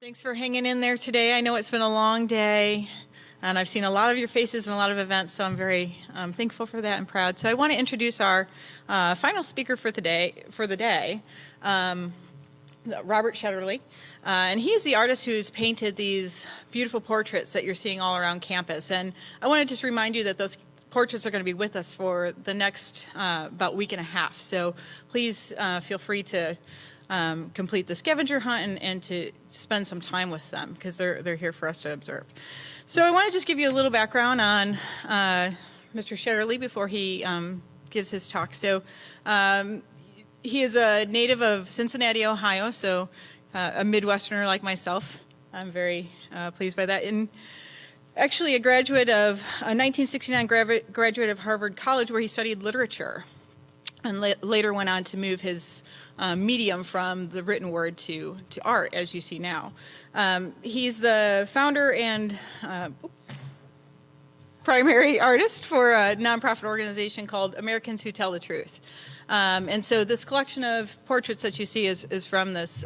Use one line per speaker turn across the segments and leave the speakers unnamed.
Thanks for hanging in there today. I know it's been a long day, and I've seen a lot of your faces in a lot of events, so I'm very thankful for that and proud. So I want to introduce our final speaker for the day, Robert Shetterly. And he's the artist who's painted these beautiful portraits that you're seeing all around campus. And I want to just remind you that those portraits are going to be with us for the next about week and a half. So please feel free to complete the scavenger hunt and to spend some time with them because they're here for us to observe. So I want to just give you a little background on Mr. Shetterly before he gives his talk. So he is a native of Cincinnati, Ohio, so a Midwesterner like myself. I'm very pleased by that. And actually a 1969 graduate of Harvard College where he studied literature and later went on to move his medium from the written word to art, as you see now. He's the founder and primary artist for a nonprofit organization called Americans Who Tell the Truth. And so this collection of portraits that you see is from this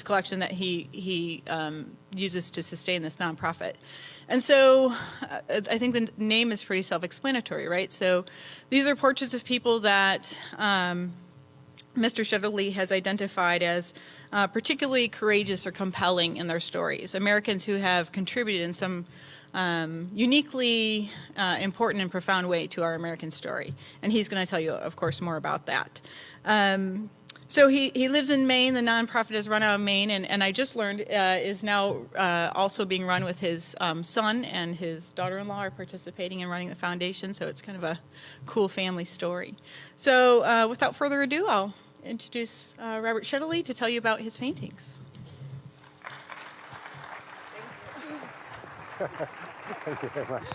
collection that he uses to sustain this nonprofit. And so I think the name is pretty self-explanatory, right? So these are portraits of people that Mr. Shetterly has identified as particularly courageous or compelling in their stories. Americans who have contributed in some uniquely important and profound way to our American story. And he's going to tell you, of course, more about that. So he lives in Maine. The nonprofit is run out of Maine, and I just learned is now also being run with his son and his daughter-in-law are participating in running the foundation, so it's kind of a cool family story. So without further ado, I'll introduce Robert Shetterly to tell you about his paintings.
Thank you very much.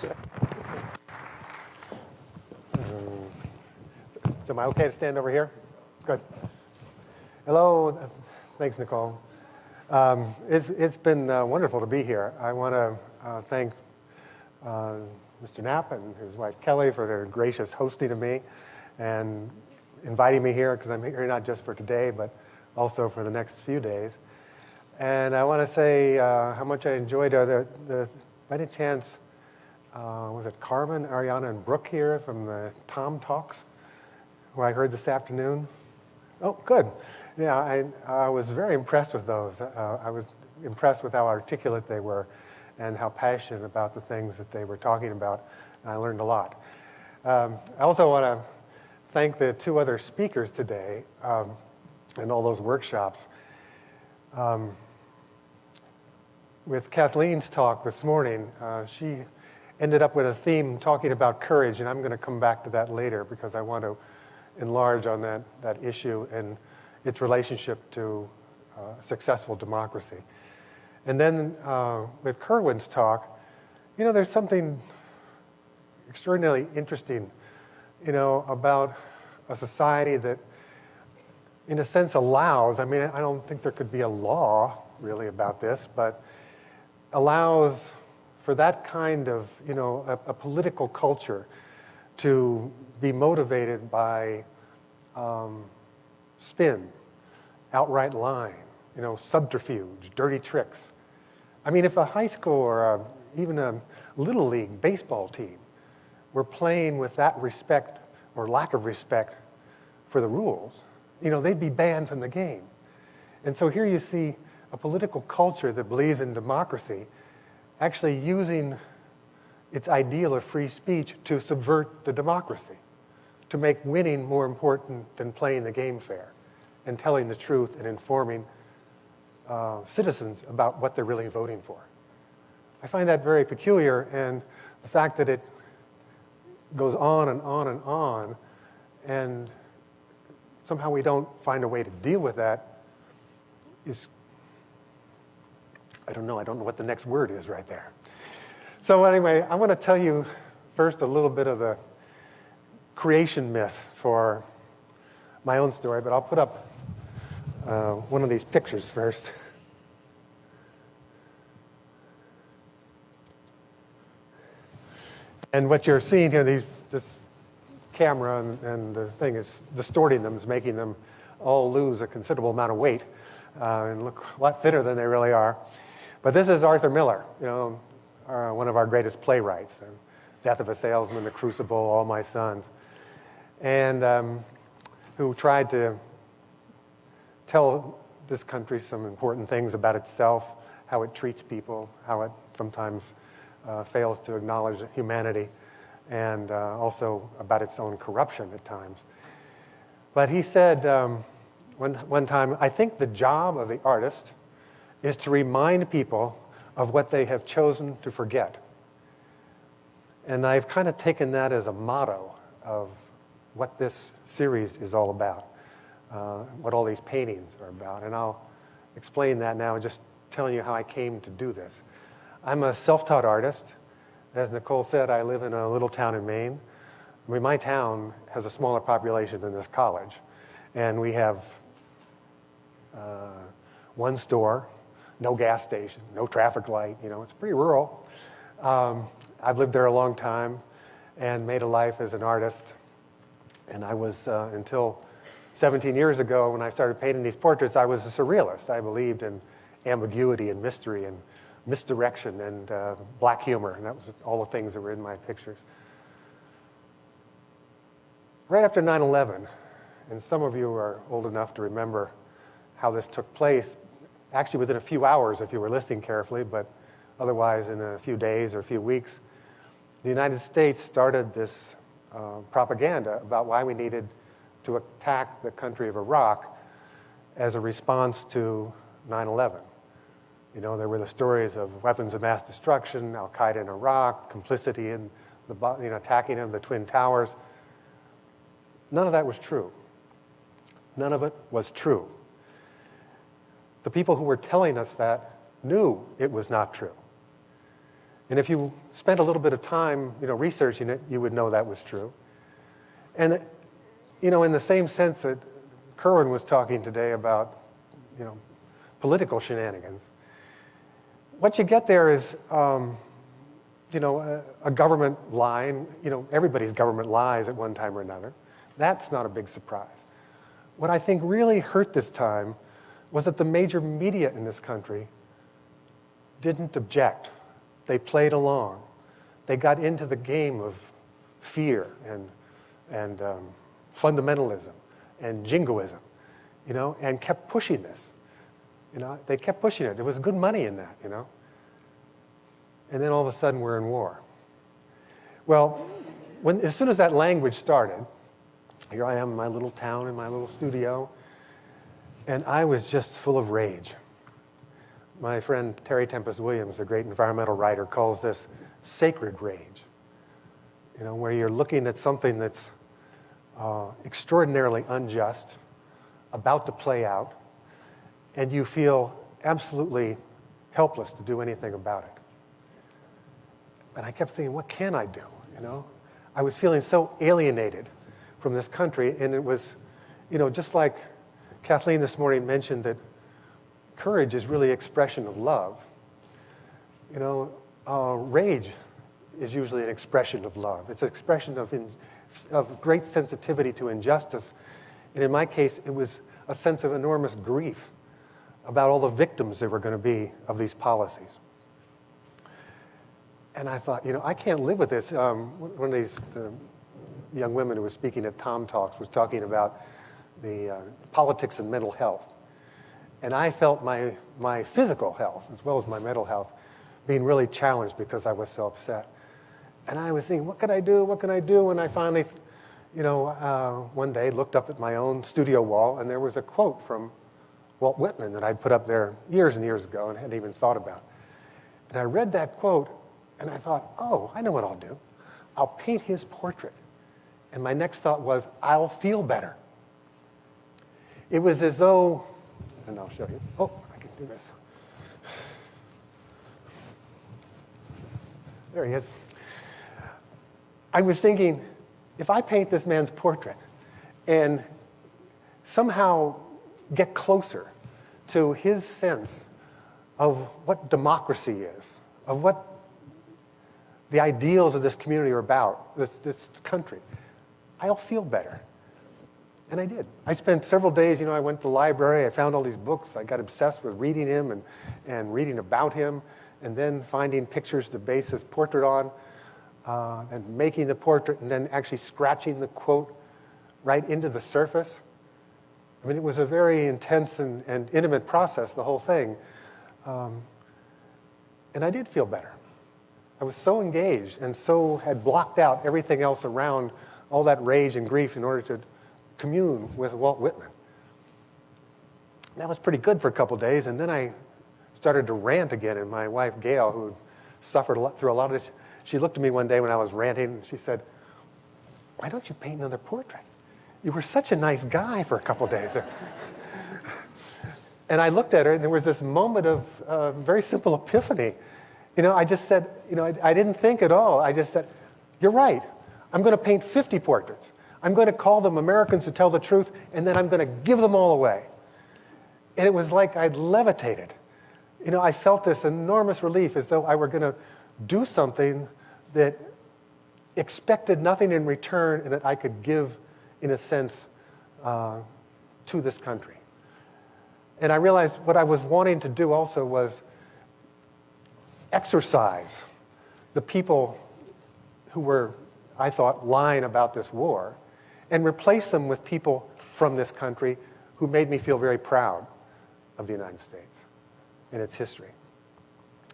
So am I okay to stand over here? Good. Hello. Thanks, Nicole. It's been wonderful to be here. I want to thank Mr. Knapp and his wife Kelly for their gracious hosting of me and inviting me here, because I'm here not just for today, but also for the next few days. And I want to say how much I enjoyed by any chance, was it Carmen, Ariana, and Brooke here from the Tom Talks, who I heard this afternoon? Oh, good. Yeah, I was very impressed with those. I was impressed with how articulate they were and how passionate about the things that they were talking about. And I learned a lot. I also want to thank the two other speakers today and all those workshops. With Kathleen's talk this morning, she ended up with a theme talking about courage, and I'm going to come back to that later because I want to enlarge on that issue and its relationship to successful democracy. And then with Kerwin's talk, there's something extraordinarily interesting, about a society that, in a sense, allows, I don't think there could be a law really about this, but allows for that kind of, a political culture to be motivated by spin, outright lying, subterfuge, dirty tricks. If a high school or even a little league baseball team were playing with that respect or lack of respect for the rules, they'd be banned from the game. And so here you see a political culture that believes in democracy actually using its ideal of free speech to subvert the democracy, to make winning more important than playing the game fair and telling the truth and informing citizens about what they're really voting for. I find that very peculiar, and the fact that it goes on and on and on, and somehow we don't find a way to deal with that is, I don't know what the next word is right there. So anyway, I want to tell you first a little bit of the creation myth for my own story, but I'll put up one of these pictures first. And what you're seeing here, this camera and the thing is distorting them, is making them all lose a considerable amount of weight. and look a lot thinner than they really are. But this is Arthur Miller, one of our greatest playwrights. Death of a Salesman, The Crucible, All My Sons. And who tried to tell this country some important things about itself, how it treats people, how it sometimes fails to acknowledge humanity, and also about its own corruption at times. But he said one time, I think the job of the artist is to remind people of what they have chosen to forget. And I've kind of taken that as a motto of what this series is all about, what all these paintings are about. And I'll explain that now, just telling you how I came to do this. I'm a self-taught artist. As Nicole said, I live in a little town in Maine. I mean, my town has a smaller population than this college. And we have one store, no gas station, no traffic light. It's pretty rural. I've lived there a long time and made a life as an artist. And I was, until 17 years ago, when I started painting these portraits, I was a surrealist. I believed in ambiguity and mystery and misdirection and black humor. And that was all the things that were in my pictures. Right after 9/11, and some of you are old enough to remember how this took place, actually within a few hours if you were listening carefully, but otherwise in a few days or a few weeks, the United States started this propaganda about why we needed to attack the country of Iraq as a response to 9/11. There were the stories of weapons of mass destruction, Al-Qaeda in Iraq, complicity in the attacking of the Twin Towers. None of that was true. None of it was true. The people who were telling us that knew it was not true. And if you spent a little bit of time, researching it, you would know that was true. And, in the same sense that Kerwin was talking today about, political shenanigans, what you get there is, a government line. Everybody's government lies at one time or another. That's not a big surprise. What I think really hurt this time was that the major media in this country didn't object. They played along. They got into the game of fear and fundamentalism and jingoism, and kept pushing this. They kept pushing it. There was good money in that, And then all of a sudden we're in war. Well, as soon as that language started, here I am in my little town, in my little studio, and I was just full of rage. My friend Terry Tempest Williams, a great environmental writer, calls this sacred rage, where you're looking at something that's extraordinarily unjust, about to play out, and you feel absolutely helpless to do anything about it. And I kept thinking, what can I do? I was feeling so alienated from this country, and it was, just like Kathleen this morning mentioned that courage is really expression of love. Rage is usually an expression of love. It's an expression of great sensitivity to injustice. And in my case, it was a sense of enormous grief about all the victims there were going to be of these policies. And I thought, I can't live with this. One of these young women who was speaking at Tom Talks was talking about the politics and mental health. And I felt my physical health, as well as my mental health, being really challenged because I was so upset. And I was thinking, what can I do? What can I do? And I finally, one day looked up at my own studio wall, and there was a quote from Walt Whitman that I'd put up there years and years ago and hadn't even thought about. And I read that quote, and I thought, oh, I know what I'll do. I'll paint his portrait. And my next thought was, I'll feel better. It was as though, and I'll show you. Oh, I can do this. There he is. I was thinking, if I paint this man's portrait and somehow get closer to his sense of what democracy is, of what the ideals of this community are about, this country, I'll feel better. And I did. I spent several days, I went to the library, I found all these books, I got obsessed with reading him and reading about him, and then finding pictures to base his portrait on, and making the portrait, and then actually scratching the quote right into the surface. I mean, it was a very intense and intimate process, the whole thing. And I did feel better. I was so engaged and so had blocked out everything else around all that rage and grief in order to commune with Walt Whitman. That was pretty good for a couple days, and then I started to rant again, and my wife, Gail, who suffered through a lot of this, she looked at me one day when I was ranting, and she said, "Why don't you paint another portrait? You were such a nice guy for a couple days." And I looked at her, and there was this moment of very simple epiphany. I just said, I didn't think at all. I just said, "You're right. I'm going to paint 50 portraits. I'm going to call them Americans Who Tell the Truth, and then I'm going to give them all away." And it was like I'd levitated. I felt this enormous relief, as though I were going to do something that expected nothing in return and that I could give, in a sense, to this country. And I realized what I was wanting to do also was exercise the people who were, I thought, lying about this war, and replace them with people from this country who made me feel very proud of the United States and its history.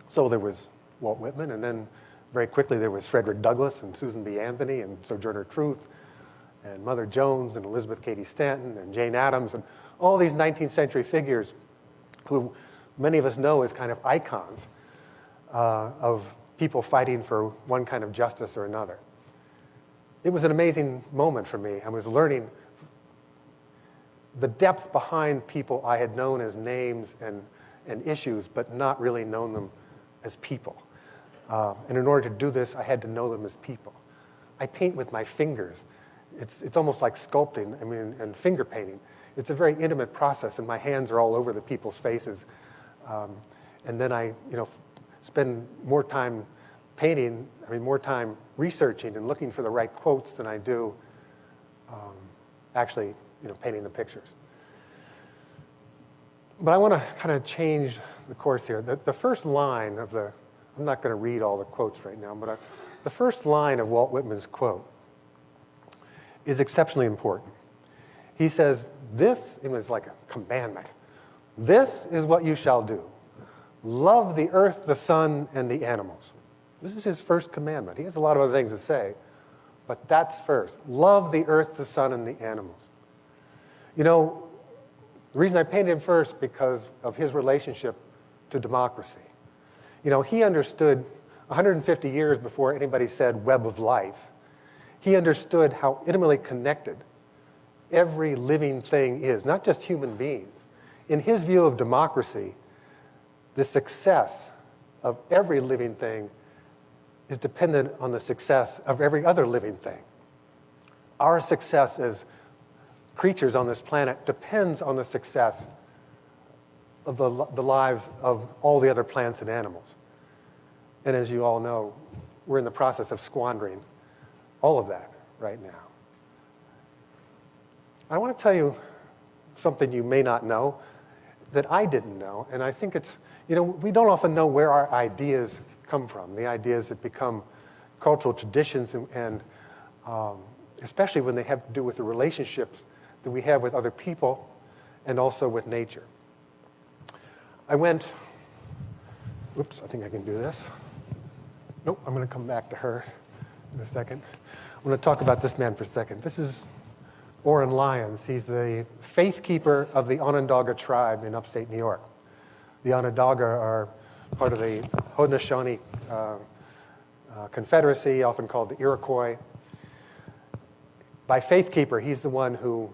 So there was Walt Whitman, and then very quickly there was Frederick Douglass and Susan B. Anthony and Sojourner Truth and Mother Jones and Elizabeth Cady Stanton and Jane Addams and all these 19th century figures who many of us know as kind of icons of people fighting for one kind of justice or another. It was an amazing moment for me. I was learning the depth behind people I had known as names and issues, but not really known them as people. And in order to do this, I had to know them as people. I paint with my fingers. It's almost like sculpting, and finger painting. It's a very intimate process, and my hands are all over the people's faces. And then I, spend more time painting, more time researching and looking for the right quotes than I do actually, painting the pictures. But I want to kind of change the course here. The first line of I'm not going to read all the quotes right now, but the first line of Walt Whitman's quote is exceptionally important. He says, it was like a commandment. "This is what you shall do. Love the earth, the sun, and the animals." This is his first commandment. He has a lot of other things to say, but that's first. Love the earth, the sun, and the animals. The reason I painted him first because of his relationship to democracy. He understood 150 years before anybody said web of life. He understood how intimately connected every living thing is, not just human beings. In his view of democracy, the success of every living thing is dependent on the success of every other living thing. Our success as creatures on this planet depends on the success of the lives of all the other plants and animals. And as you all know, we're in the process of squandering all of that right now. I want to tell you something you may not know that I didn't know, and I think it's, we don't often know where our ideas come from, the ideas that become cultural traditions, and especially when they have to do with the relationships that we have with other people and also with nature. I think I can do this. Nope, I'm going to come back to her in a second. I'm going to talk about this man for a second. This is Oren Lyons. He's the faith keeper of the Onondaga tribe in upstate New York. The Onondaga are part of the Haudenosaunee Confederacy, often called the Iroquois. By faith keeper, he's the one who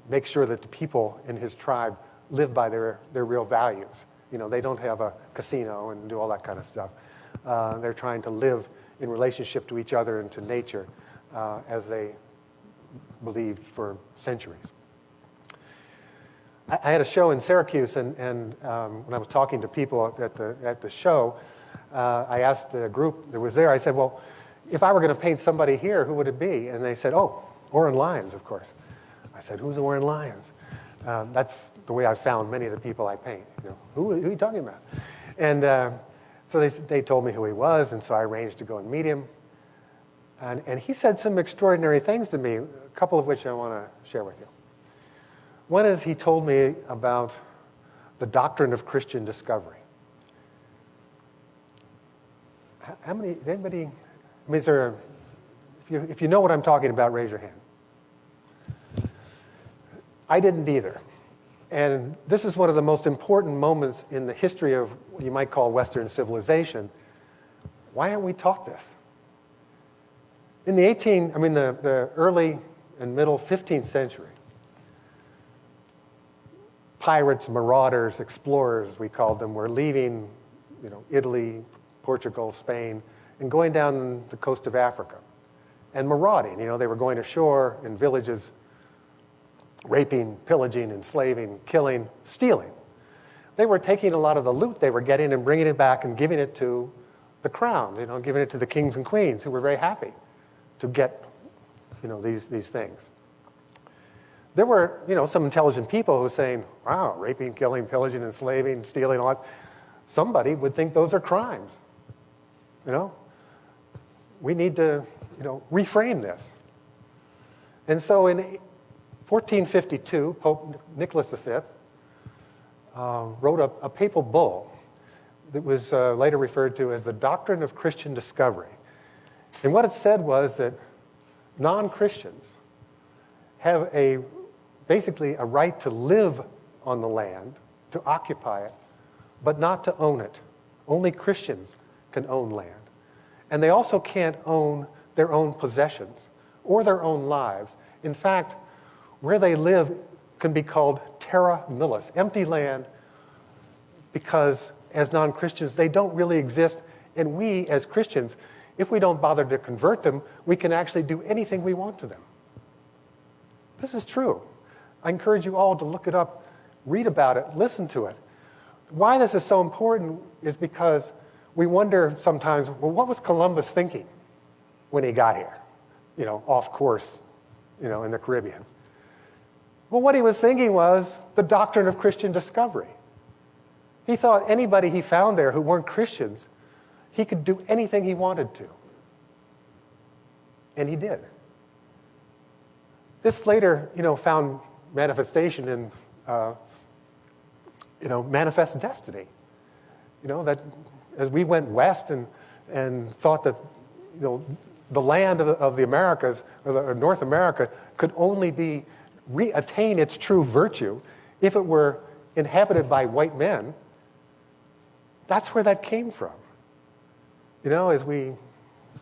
makes sure that the people in his tribe live by their real values. They don't have a casino and do all that kind of stuff. They're trying to live in relationship to each other and to nature as they believed for centuries. I had a show in Syracuse, and when I was talking to people at the show, I asked the group that was there, I said, well, if I were going to paint somebody here, who would it be? And they said, oh, Oren Lyons, of course. I said, who's the Orange Lions? That's the way I found many of the people I paint. Who are you talking about? And so they told me who he was, and so I arranged to go and meet him. And he said some extraordinary things to me, a couple of which I want to share with you. One is he told me about the doctrine of Christian discovery. Anybody, I mean, is there if you know what I'm talking about, raise your hand. I didn't either. And this is one of the most important moments in the history of what you might call Western civilization. Why aren't we taught this? In the early and middle 15th century, pirates, marauders, explorers, we called them, were leaving, Italy, Portugal, Spain, and going down the coast of Africa and marauding. They were going ashore in villages, raping, pillaging, enslaving, killing, stealing. They were taking a lot of the loot they were getting and bringing it back and giving it to the crown, giving it to the kings and queens, who were very happy to get, these things. There were, some intelligent people who were saying, wow, raping, killing, pillaging, enslaving, stealing, all that. Somebody would think those are crimes. We need to, reframe this. And so in 1452, Pope Nicholas V wrote a papal bull that was later referred to as the Doctrine of Christian Discovery. And what it said was that non-Christians have basically a right to live on the land, to occupy it, but not to own it. Only Christians can own land. And they also can't own their own possessions or their own lives. In fact, where they live can be called terra nullius, empty land, because as non-Christians, they don't really exist. And we, as Christians, if we don't bother to convert them, we can actually do anything we want to them. This is true. I encourage you all to look it up, read about it, listen to it. Why this is so important is because we wonder sometimes, well, what was Columbus thinking when he got here? Off course, in the Caribbean. Well, what he was thinking was the doctrine of Christian discovery. He thought anybody he found there who weren't Christians, he could do anything he wanted to. And he did. This later, found manifestation in, manifest destiny. That as we went west and thought that, the land of the Americas, or North America, could only attain its true virtue if it were inhabited by white men. That's where that came from. As we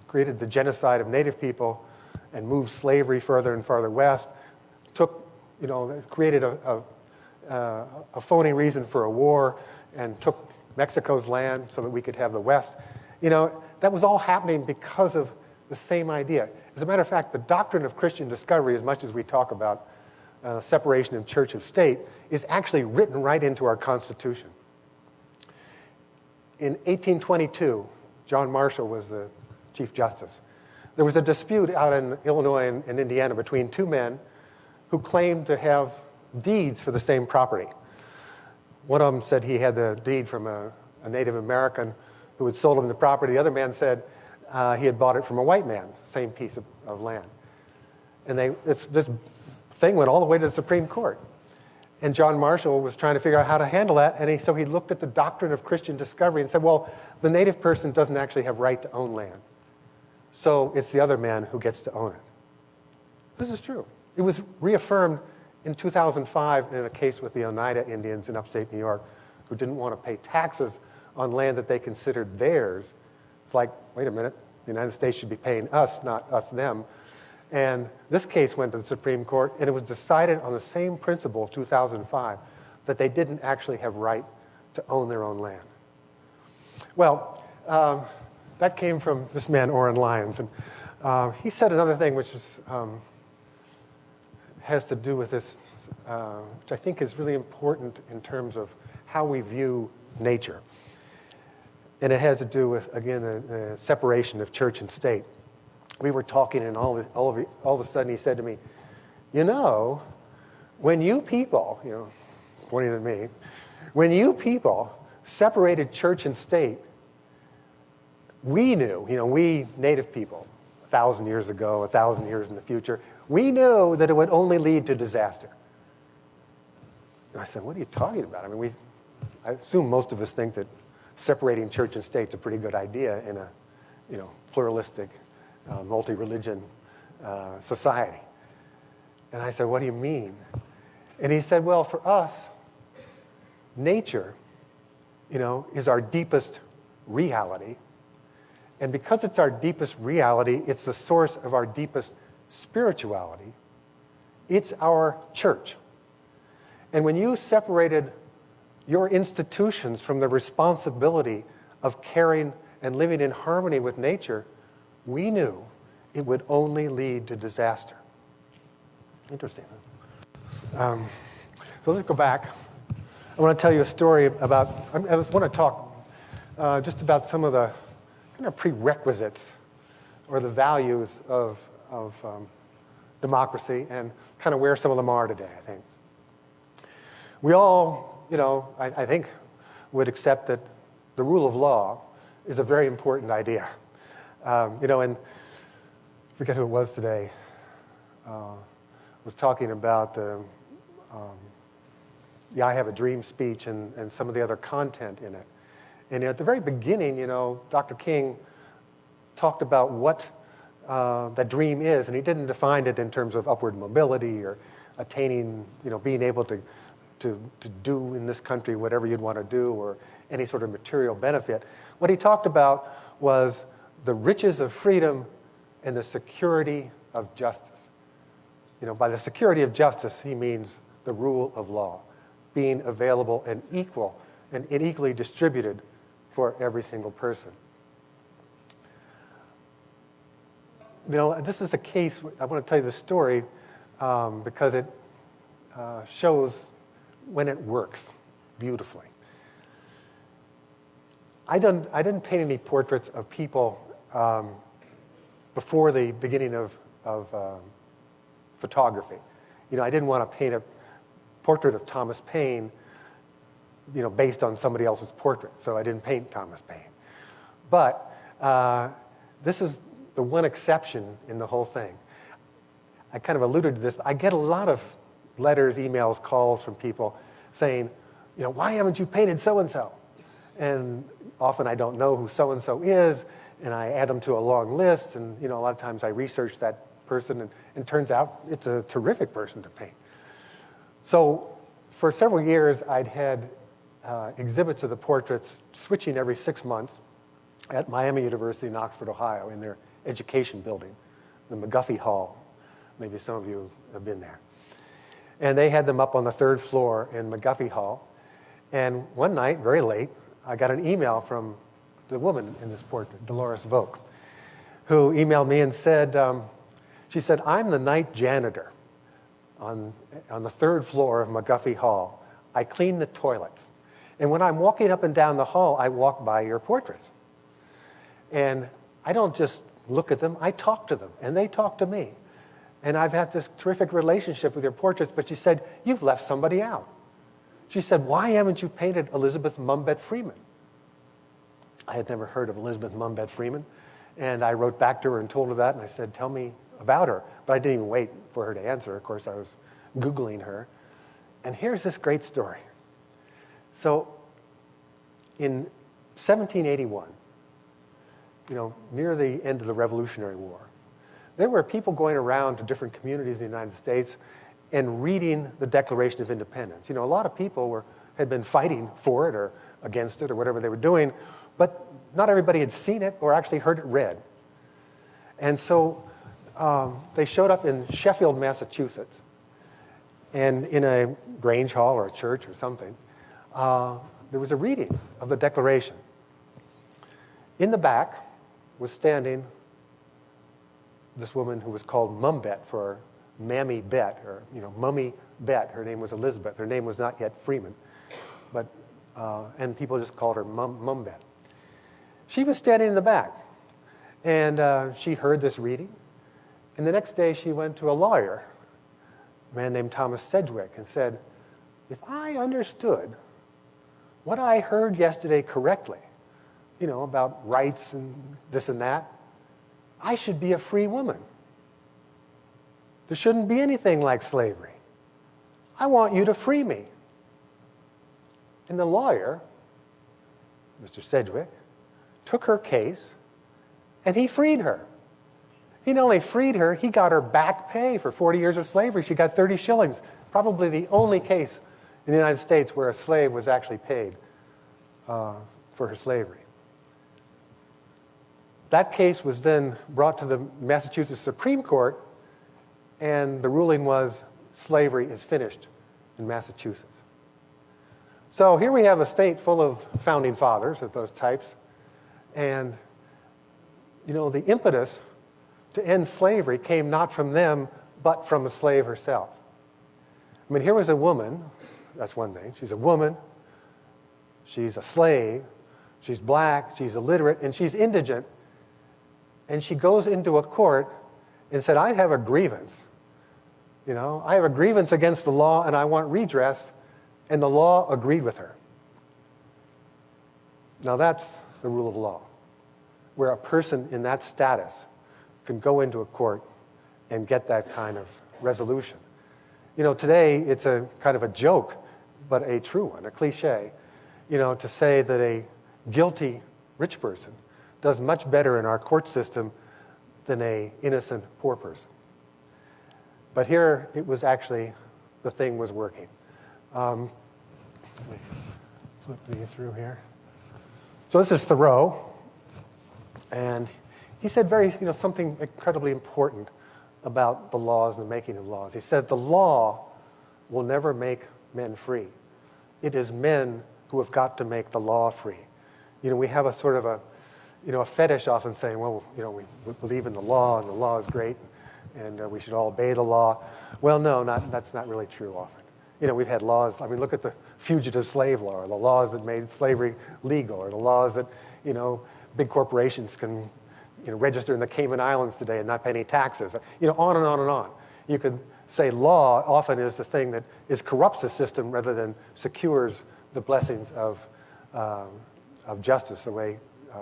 created the genocide of Native people and moved slavery further and farther west, created a phony reason for a war and took Mexico's land so that we could have the West. That was all happening because of the same idea. As a matter of fact, the doctrine of Christian discovery, as much as we talk about separation of church of state, is actually written right into our Constitution. In 1822, John Marshall was the Chief Justice. There was a dispute out in Illinois and Indiana between two men who claimed to have deeds for the same property. One of them said he had the deed from a Native American who had sold him the property. The other man said he had bought it from a white man, same piece of land. And this thing went all the way to the Supreme Court. And John Marshall was trying to figure out how to handle that, and so he looked at the doctrine of Christian discovery and said, well, the native person doesn't actually have right to own land. So it's the other man who gets to own it. This is true. It was reaffirmed in 2005 in a case with the Oneida Indians in upstate New York who didn't want to pay taxes on land that they considered theirs. It's like, wait a minute, the United States should be paying us, not us them. And this case went to the Supreme Court, and it was decided on the same principle, 2005, that they didn't actually have right to own their own land. Well, that came from this man, Oren Lyons. And he said another thing which has to do with this, which I think is really important in terms of how we view nature. And it has to do with, again, the separation of church and state. We were talking, and all of a sudden he said to me, when you people, pointing at me, when you people separated church and state, we knew, we native people, 1,000 years ago, 1,000 years in the future, we knew that it would only lead to disaster. And I said, what are you talking about? I mean, I assume most of us think that separating church and state is a pretty good idea in a, pluralistic, multi-religion society. And I said, what do you mean? And he said, well, for us, nature, is our deepest reality. And because it's our deepest reality, it's the source of our deepest spirituality. It's our church. And when you separated your institutions from the responsibility of caring and living in harmony with nature, we knew it would only lead to disaster. Interesting. So let's go back. I want to tell you a story about, I want to talk just about some of the kind of prerequisites or the values of democracy and kind of where some of them are today, I think. We all, I think would accept that the rule of law is a very important idea. And I forget who it was today, was talking about the I Have a Dream speech and some of the other content in it. And at the very beginning, Dr. King talked about what that dream is, and he didn't define it in terms of upward mobility or attaining, being able to do in this country whatever you'd want to do or any sort of material benefit. What he talked about was the riches of freedom and the security of justice. By the security of justice, he means the rule of law, being available and equal and equally distributed for every single person. This is a case, I want to tell you this story because it shows when it works beautifully. I didn't paint any portraits of people before the beginning of photography. I didn't want to paint a portrait of Thomas Paine, based on somebody else's portrait. So I didn't paint Thomas Paine. But this is the one exception in the whole thing. I kind of alluded to this. I get a lot of letters, emails, calls from people saying, why haven't you painted so-and-so? And often I don't know who so-and-so is, and I add them to a long list, and a lot of times I research that person, and it turns out it's a terrific person to paint. So for several years, I'd had exhibits of the portraits switching every 6 months at Miami University in Oxford, Ohio, in their education building, the McGuffey Hall. Maybe some of you have been there. And they had them up on the 3rd floor in McGuffey Hall. And one night, very late, I got an email from the woman in this portrait, Dolores Vogt, who emailed me and said, she said, I'm the night janitor on the 3rd floor of McGuffey Hall. I clean the toilets. And when I'm walking up and down the hall, I walk by your portraits. And I don't just look at them, I talk to them, and they talk to me. And I've had this terrific relationship with your portraits, but she said, you've left somebody out. She said, why haven't you painted Elizabeth Mumbet Freeman? I had never heard of Elizabeth Mumbet Freeman. And I wrote back to her and told her that, and I said, tell me about her. But I didn't even wait for her to answer. Of course, I was Googling her. And here's this great story. So in 1781, near the end of the Revolutionary War, there were people going around to different communities in the United States and reading the Declaration of Independence. A lot of people had been fighting for it or against it or whatever they were doing, but not everybody had seen it or actually heard it read. And so they showed up in Sheffield, Massachusetts, and in a Grange Hall or a church or something, there was a reading of the Declaration. In the back was standing this woman who was called Mumbet for Mammy Bet, or Mummy Bet. Her name was Elizabeth. Her name was not yet Freeman, but and people just called her Mumbet. She was standing in the back, and she heard this reading. And the next day, she went to a lawyer a man named Thomas Sedgwick, and said, if I understood what I heard yesterday correctly, about rights and this and that, I should be a free woman. There shouldn't be anything like slavery. I want you to free me. And the lawyer, Mr. Sedgwick, took her case and he freed her. He not only freed her, he got her back pay for 40 years of slavery. She got 30 shillings, probably the only case in the United States where a slave was actually paid for her slavery. That case was then brought to the Massachusetts Supreme Court, and the ruling was slavery is finished in Massachusetts. So here we have a state full of founding fathers of those types, and the impetus to end slavery came not from them, but from the slave herself. I mean, here was a woman, that's one thing, she's a woman, she's a slave, she's black, she's illiterate, and she's indigent, and she goes into a court and said, I have a grievance. I have a grievance against the law and I want redress, and the law agreed with her. Now that's the rule of law, where a person in that status can go into a court and get that kind of resolution. Today it's a kind of a joke, but a true one, a cliche, to say that a guilty rich person does much better in our court system than an innocent poor person. But here it was actually, the thing was working. Let me flip these through here. So this is Thoreau, and he said something incredibly important about the laws and the making of laws. He said, the law will never make men free. It is men who have got to make the law free. We have a sort of a fetish often saying, well, we believe in the law and the law is great and we should all obey the law. Well, no, that's not really true often. We've had laws, look at the fugitive slave law, or the laws that made slavery legal, or the laws that, big corporations can, register in the Cayman Islands today and not pay any taxes. On and on and on. You could say law often is the thing that corrupts the system rather than secures the blessings of justice, the way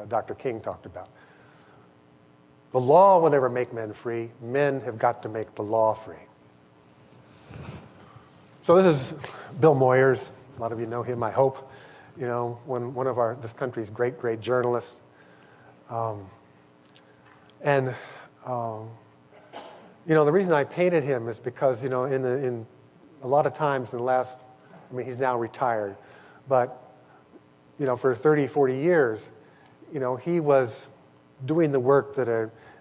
Dr. King talked about. The law will never make men free. Men have got to make the law free. So this is Bill Moyers. A lot of you know him, I hope. One of this country's great journalists. The reason I painted him is because, in a lot of times in the last, he's now retired, but, for 30, 40 years, he was doing the work that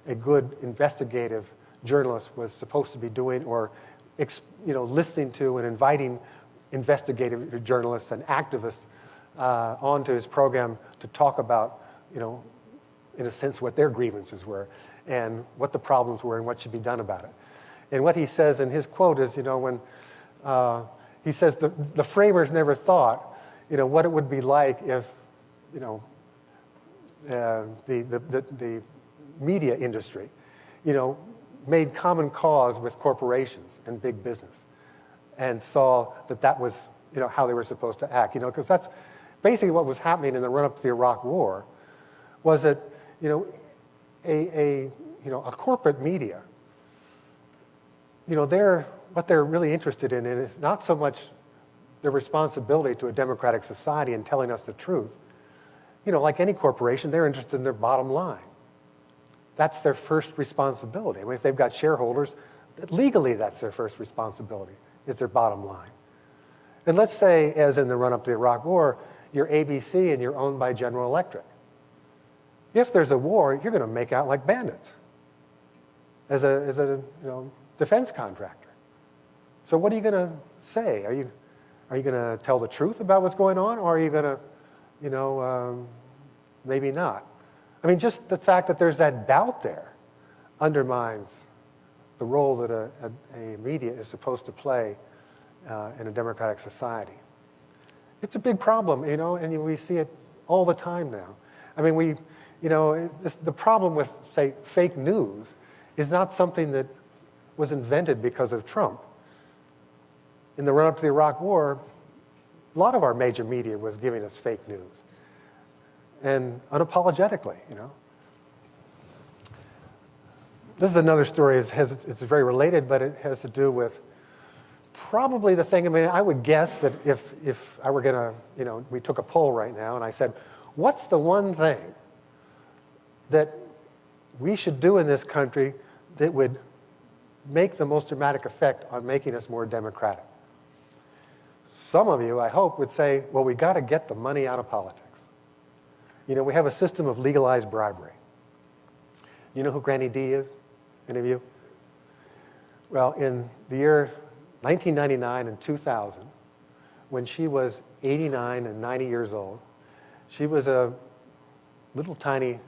a good investigative journalist was supposed to be doing, or, listening to and inviting investigative journalists and activists onto his program to talk about, in a sense, what their grievances were and what the problems were and what should be done about it. And what he says in his quote is, when he says the framers never thought, what it would be like if, the media industry, made common cause with corporations and big business and saw that was, how they were supposed to act, because that's basically what was happening in the run-up to the Iraq War, was that, a corporate media, what they're really interested in is not so much their responsibility to a democratic society and telling us the truth. Like any corporation, they're interested in their bottom line. That's their first responsibility. If they've got shareholders, legally that's their first responsibility, is their bottom line. And let's say, as in the run-up to the Iraq War, you're ABC and you're owned by General Electric. If there's a war, you're going to make out like bandits as a defense contractor. So what are you going to say? Are you going to tell the truth about what's going on, or are you going to, maybe not? Just the fact that there's that doubt there undermines the role that a media is supposed to play in a democratic society. It's a big problem, and we see it all the time now. The problem with, say, fake news is not something that was invented because of Trump. in the run-up to the Iraq War, a lot of our major media was giving us fake news, and unapologetically, This is another story. It's very related, but it has to do with probably the thing. I mean, I would guess that if I were going to, we took a poll right now, and I said, what's the one thing that we should do in this country that would make the most dramatic effect on making us more democratic? Some of you, I hope, would say, well, we got to get the money out of politics. We have a system of legalized bribery. You know who Granny D is? Any of you? Well, in the year 1999 and 2000, when she was 89 and 90 years old, she was a little tiny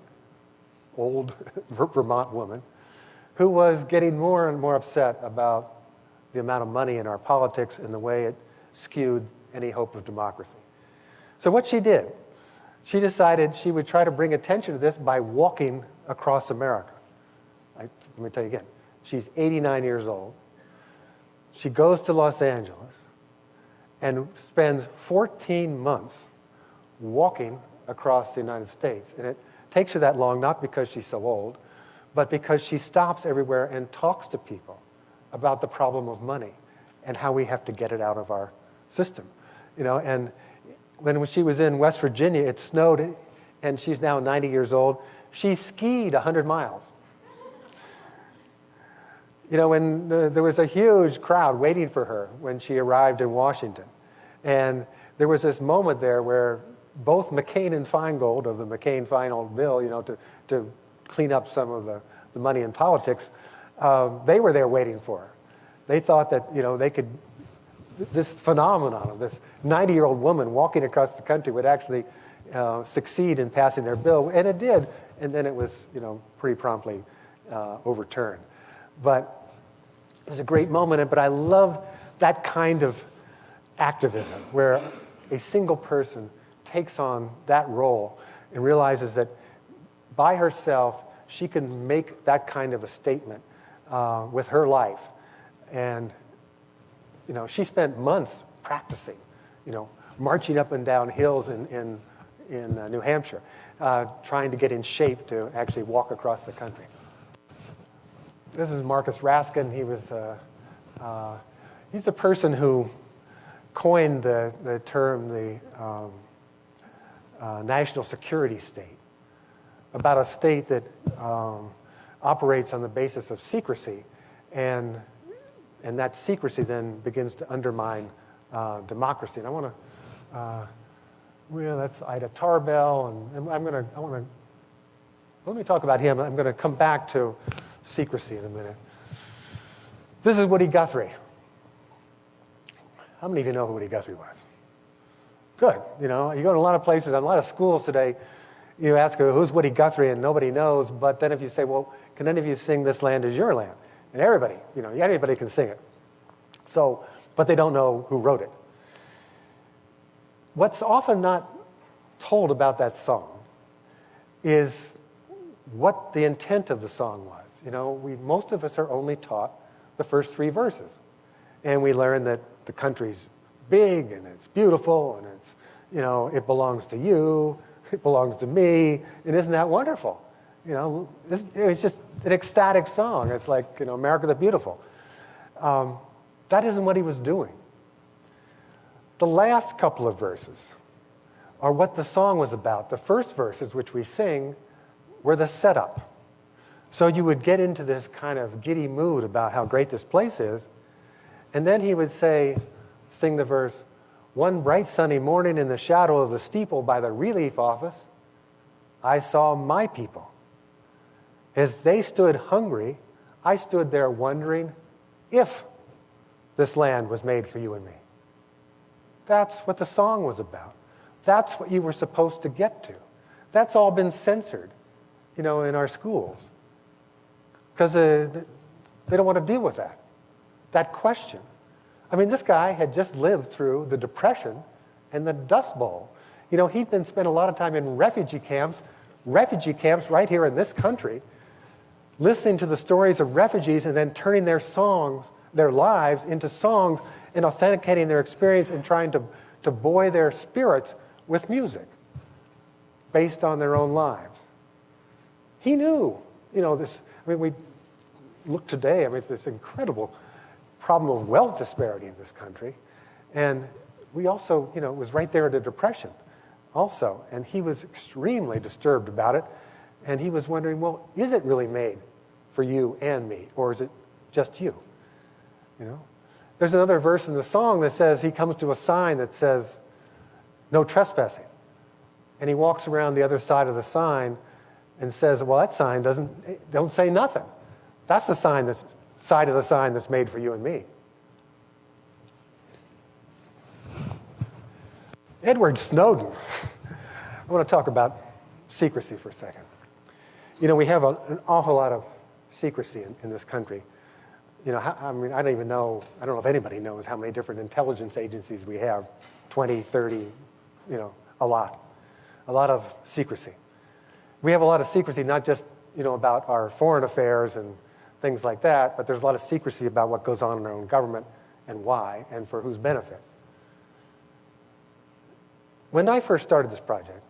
old Vermont woman who was getting more and more upset about the amount of money in our politics and the way it skewed any hope of democracy. So what she did, she decided she would try to bring attention to this by walking across America. Let me tell you again, she's 89 years old. She goes to Los Angeles and spends 14 months walking across the United States. And it takes her that long, not because she's so old, but because she stops everywhere and talks to people about the problem of money and how we have to get it out of our system. And when she was in West Virginia, it snowed, and she's now 90 years old. She skied 100 miles. When there was a huge crowd waiting for her when she arrived in Washington. And there was this moment there where both McCain and Feingold of the McCain-Feingold bill, to clean up some of the money in politics, they were there waiting for her. They thought that, they could, this phenomenon of this 90-year-old woman walking across the country would actually succeed in passing their bill, and it did. And then it was, pretty promptly overturned. But it was a great moment, but I love that kind of activism where a single person takes on that role and realizes that by herself, she can make that kind of a statement with her life. And, she spent months practicing, marching up and down hills in New Hampshire, trying to get in shape to actually walk across the country. This is Marcus Raskin. He's a person who coined the term the national security state, about a state that operates on the basis of secrecy, and that secrecy then begins to undermine democracy. And I want to, that's Ida Tarbell, and let me talk about him. I'm going to come back to secrecy in a minute. This is Woody Guthrie. How many of you know who Woody Guthrie was? Good. You go to a lot of places, a lot of schools today, you ask who's Woody Guthrie, and nobody knows. But then if you say, well, can any of you sing This Land Is Your Land? And everybody, anybody can sing it. So, but they don't know who wrote it. What's often not told about that song is what the intent of the song was. Most of us are only taught the first 3 verses. And we learn that the country's big and it's beautiful and it's, it belongs to you, it belongs to me, and isn't that wonderful? It's just an ecstatic song. It's like, America the Beautiful. That isn't what he was doing. The last couple of verses are what the song was about. The first verses, which we sing, were the setup. So you would get into this kind of giddy mood about how great this place is, and then he would sing the verse, "One bright sunny morning in the shadow of the steeple by the relief office, I saw my people. As they stood hungry, I stood there wondering if this land was made for you and me." That's what the song was about. That's what you were supposed to get to. That's all been censored, in our schools, because they don't want to deal with that question. I mean, this guy had just lived through the Depression and the Dust Bowl. He'd been spent a lot of time in refugee camps right here in this country, listening to the stories of refugees and then turning their lives into songs and authenticating their experience and trying to buoy their spirits with music based on their own lives. He knew, this, we look today, this incredible problem of wealth disparity in this country. And we also, it was right there in the Depression also. And he was extremely disturbed about it. And he was wondering, well, is it really made for you and me? Or is it just you? There's another verse in the song that says he comes to a sign that says, no trespassing. And he walks around the other side of the sign and says, well, that sign don't say nothing. That's the side of the sign that's made for you and me. Edward Snowden. I want to talk about secrecy for a second. We have an awful lot of secrecy in this country. I don't even know, I don't know if anybody knows how many different intelligence agencies we have, 20, 30, a lot. A lot of secrecy. We have a lot of secrecy, not just, about our foreign affairs and things like that, but there's a lot of secrecy about what goes on in our own government and why and for whose benefit. When I first started this project,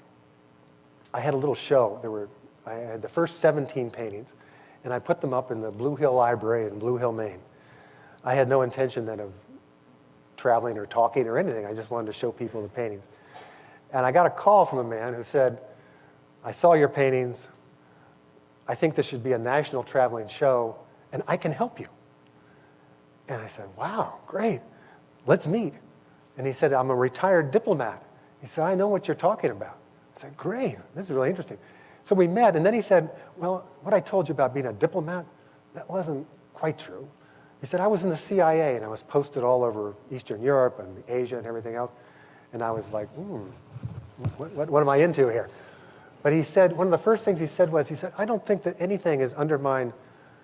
I had a little show. I had the first 17 paintings, and I put them up in the Blue Hill Library in Blue Hill, Maine. I had no intention then of traveling or talking or anything. I just wanted to show people the paintings. And I got a call from a man who said, I saw your paintings. I think this should be a national traveling show, and I can help you. And I said, wow, great. Let's meet. And he said, I'm a retired diplomat. He said, I know what you're talking about. I said, great. This is really interesting. So we met, and then he said, well, what I told you about being a diplomat, that wasn't quite true. He said, I was in the CIA, and I was posted all over Eastern Europe and Asia and everything else. And I was like, what am I into here? But he said, one of the first things he said was, I don't think that anything has undermined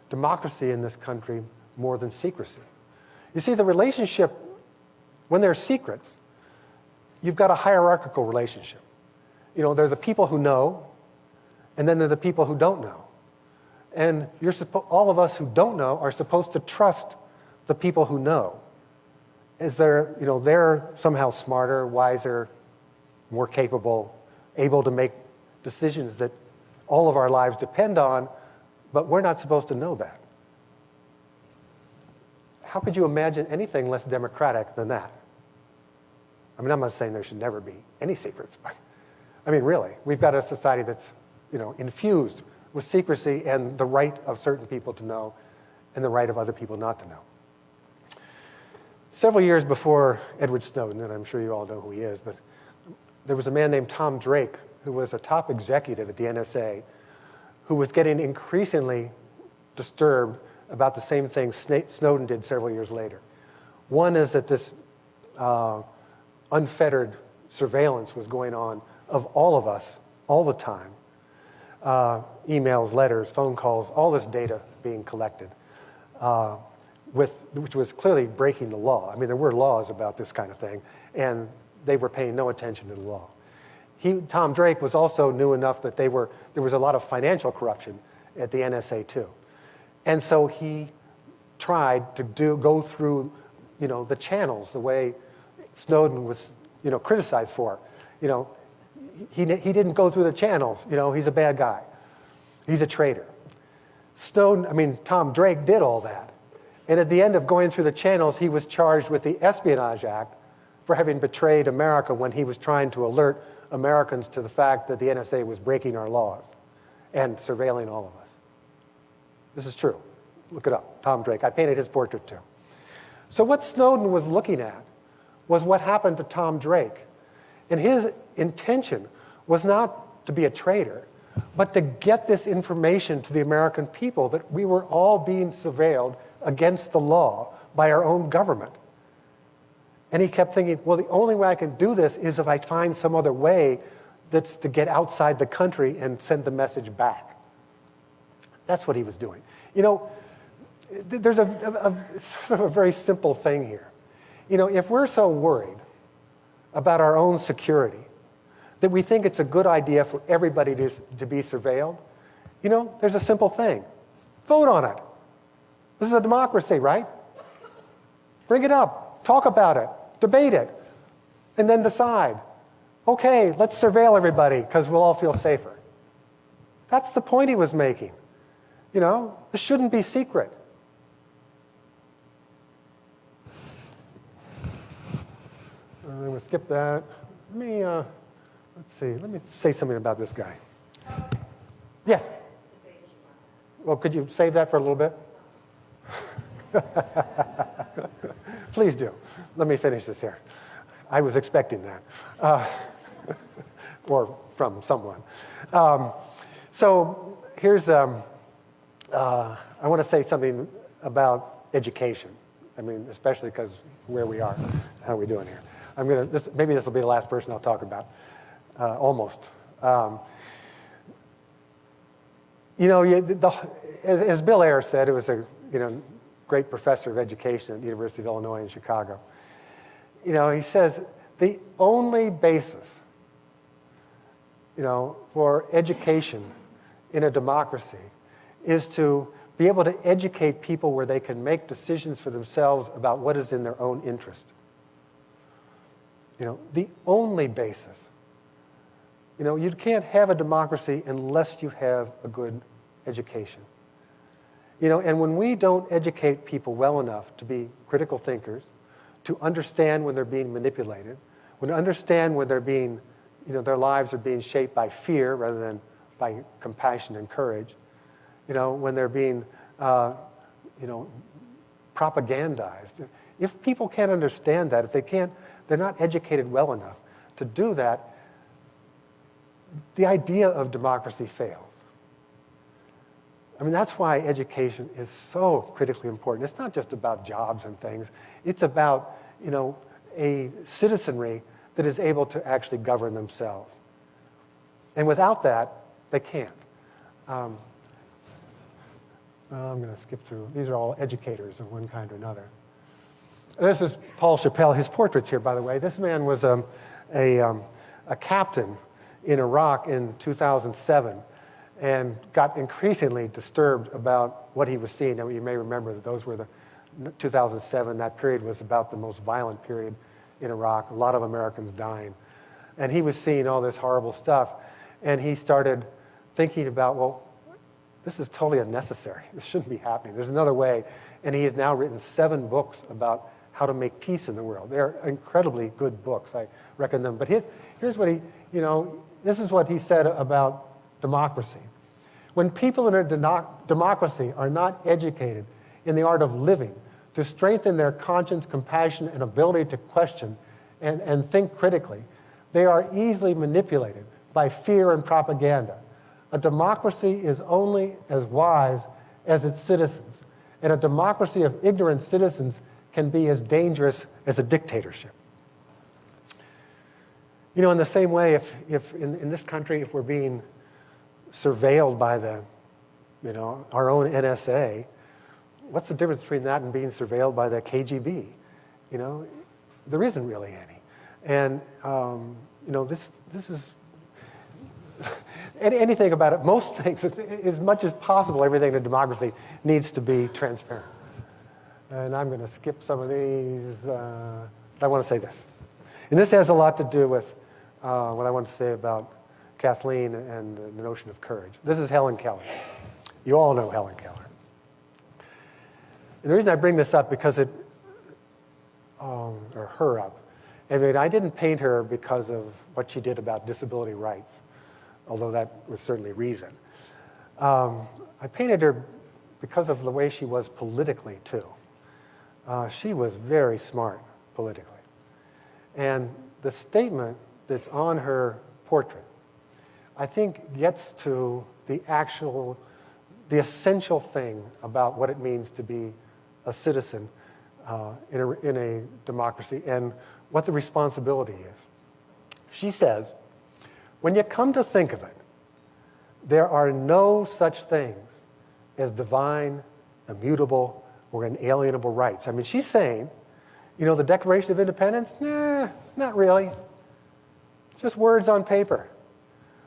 democracy in this country more than secrecy. You see, the relationship, when there's secrets, you've got a hierarchical relationship. There are the people who know, and then there are the people who don't know. And all of us who don't know are supposed to trust the people who know. As they're somehow smarter, wiser, more capable, able to make decisions that all of our lives depend on, but we're not supposed to know that. How could you imagine anything less democratic than that? I'm not saying there should never be any secrets, but really, we've got a society that's, infused with secrecy and the right of certain people to know and the right of other people not to know. Several years before Edward Snowden, and I'm sure you all know who he is, but there was a man named Tom Drake who was a top executive at the NSA who was getting increasingly disturbed about the same thing Snowden did several years later. One is that this unfettered surveillance was going on of all of us all the time. Emails, letters, phone calls, all this data being collected, which was clearly breaking the law. There were laws about this kind of thing, and they were paying no attention to the law. Tom Drake was also new enough that there was a lot of financial corruption at the NSA too. And so he tried to go through, the channels the way Snowden was, criticized for. He didn't go through the channels. He's a bad guy. He's a traitor. Tom Drake did all that. And at the end of going through the channels, he was charged with the Espionage Act for having betrayed America when he was trying to alert Americans to the fact that the NSA was breaking our laws and surveilling all of us. This is true. Look it up. Tom Drake. I painted his portrait too. So what Snowden was looking at was what happened to Tom Drake. And his intention was not to be a traitor, but to get this information to the American people that we were all being surveilled against the law by our own government. And he kept thinking, well, the only way I can do this is if I find some other way that's to get outside the country and send the message back. That's what he was doing. There's sort of a very simple thing here. If we're so worried about our own security that we think it's a good idea for everybody to be surveilled, there's a simple thing. Vote on it. This is a democracy, right? Bring it up. talk about it, debate it, and then decide. Okay, let's surveil everybody because we'll all feel safer. That's the point he was making. You know, this shouldn't be secret. I'm going to skip that. Let's see, let me say something about this guy. Yes? Well, could you save that for a little bit? Please do. Let me finish this here. I was expecting that. Or from someone. So here's, I want to say something about education. I mean, especially because where we are, how are we doing here? Maybe this will be the last person I'll talk about, almost. You know, as Bill Ayers said, it was a great professor of education at the University of Illinois in Chicago. You know, he says the only basis, for education in a democracy is to be able to educate people where they can make decisions for themselves about what is in their own interest. The only basis. You can't have a democracy unless you have a good education. And when we don't educate people well enough to be critical thinkers, to understand when they're being manipulated, when to understand when they're being, their lives are being shaped by fear rather than by compassion and courage, when they're being, propagandized. If people can't understand that, they're not educated well enough to do that, the idea of democracy fails. I mean, that's why education is so critically important. It's not just about jobs and things. It's about, a citizenry that is able to actually govern themselves. And without that, they can't. I'm going to skip through. These are all educators of one kind or another. This is Paul Chappelle. His portrait's here, by the way. This man was a captain in Iraq in 2007 and got increasingly disturbed about what he was seeing. Now, you may remember that those were the 2007, that period was about the most violent period in Iraq, a lot of Americans dying. And he was seeing all this horrible stuff, and he started thinking about, well, this is totally unnecessary. This shouldn't be happening. There's another way. And he has now written 7 books about how to make peace in the world. They're incredibly good books. I recommend them. But here's what this is what he said about democracy. When people in a democracy are not educated in the art of living to strengthen their conscience, compassion, and ability to question and think critically, they are easily manipulated by fear and propaganda. A democracy is only as wise as its citizens, and a democracy of ignorant citizens can be as dangerous as a dictatorship. In the same way, if in this country, if we're being surveilled by our own NSA, what's the difference between that and being surveilled by the KGB? There isn't really any. And, this is anything about it, most things, as much as possible, everything in a democracy needs to be transparent. And I'm going to skip some of these. But I want to say this. And this has a lot to do with what I want to say about Kathleen and the notion of courage. This is Helen Keller. You all know Helen Keller. And the reason I bring this up because or her up, I mean, I didn't paint her because of what she did about disability rights, although that was certainly reason. I painted her because of the way she was politically, too. She was very smart politically. And the statement that's on her portrait, I think, gets to the essential thing about what it means to be a citizen in a democracy and what the responsibility is. She says, when you come to think of it, there are no such things as divine, immutable, or inalienable rights. I mean, she's saying, the Declaration of Independence? Nah, not really. It's just words on paper.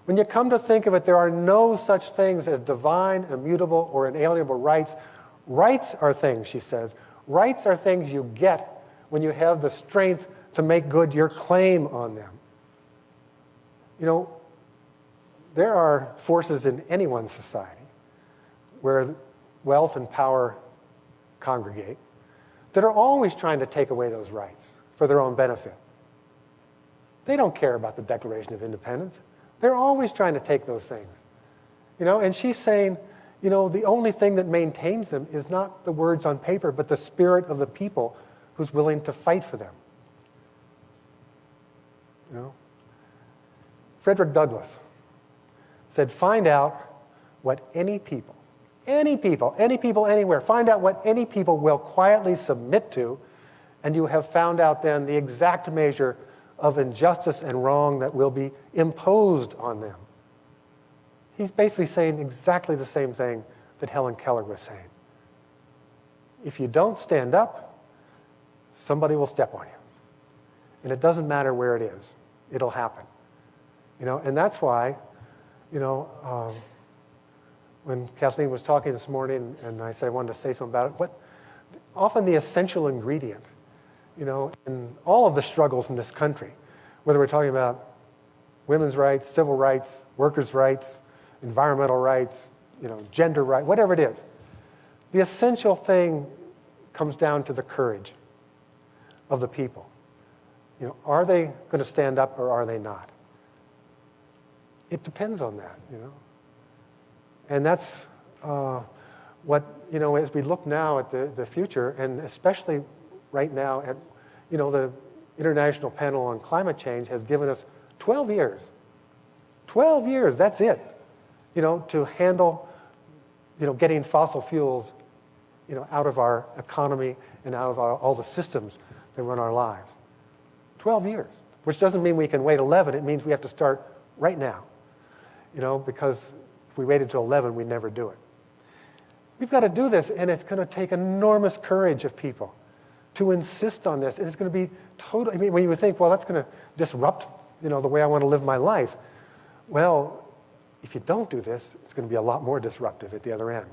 When you come to think of it, there are no such things as divine, immutable, or inalienable rights. Rights are things, she says. Rights are things you get when you have the strength to make good your claim on them. You know, there are forces in anyone's society where wealth and power congregate that are always trying to take away those rights for their own benefit. They don't care about the Declaration of Independence. They're always trying to take those things. You know, and she's saying, you know, the only thing that maintains them is not the words on paper, but the spirit of the people who's willing to fight for them. You know? Frederick Douglass said, find out what any people anywhere, find out what any people will quietly submit to, and you have found out then the exact measure of injustice and wrong that will be imposed on them. He's basically saying exactly the same thing that Helen Keller was saying. If you don't stand up, somebody will step on you. And it doesn't matter where it is. It'll happen. You know, and that's why, you know, when Kathleen was talking this morning and I said I wanted to say something about it, often the essential ingredient, you know, in all of the struggles in this country, whether we're talking about women's rights, civil rights, workers' rights, environmental rights, you know, gender rights, whatever it is, the essential thing comes down to the courage of the people. You know, are they going to stand up or are they not? It depends on that, you know. And that's what, you know, as we look now at the future, and especially right now at, you know, the International Panel on Climate Change has given us 12 years. 12 years, that's it, you know, to handle, you know, getting fossil fuels, you know, out of our economy and out of all the systems that run our lives. 12 years, which doesn't mean we can wait 11. It means we have to start right now, you know, because if we waited until 11, we'd never do it. We've got to do this, and it's going to take enormous courage of people to insist on this. And it's going to be totally, I mean, when you would think, well, that's going to disrupt, you know, the way I want to live my life. Well, if you don't do this, it's going to be a lot more disruptive at the other end.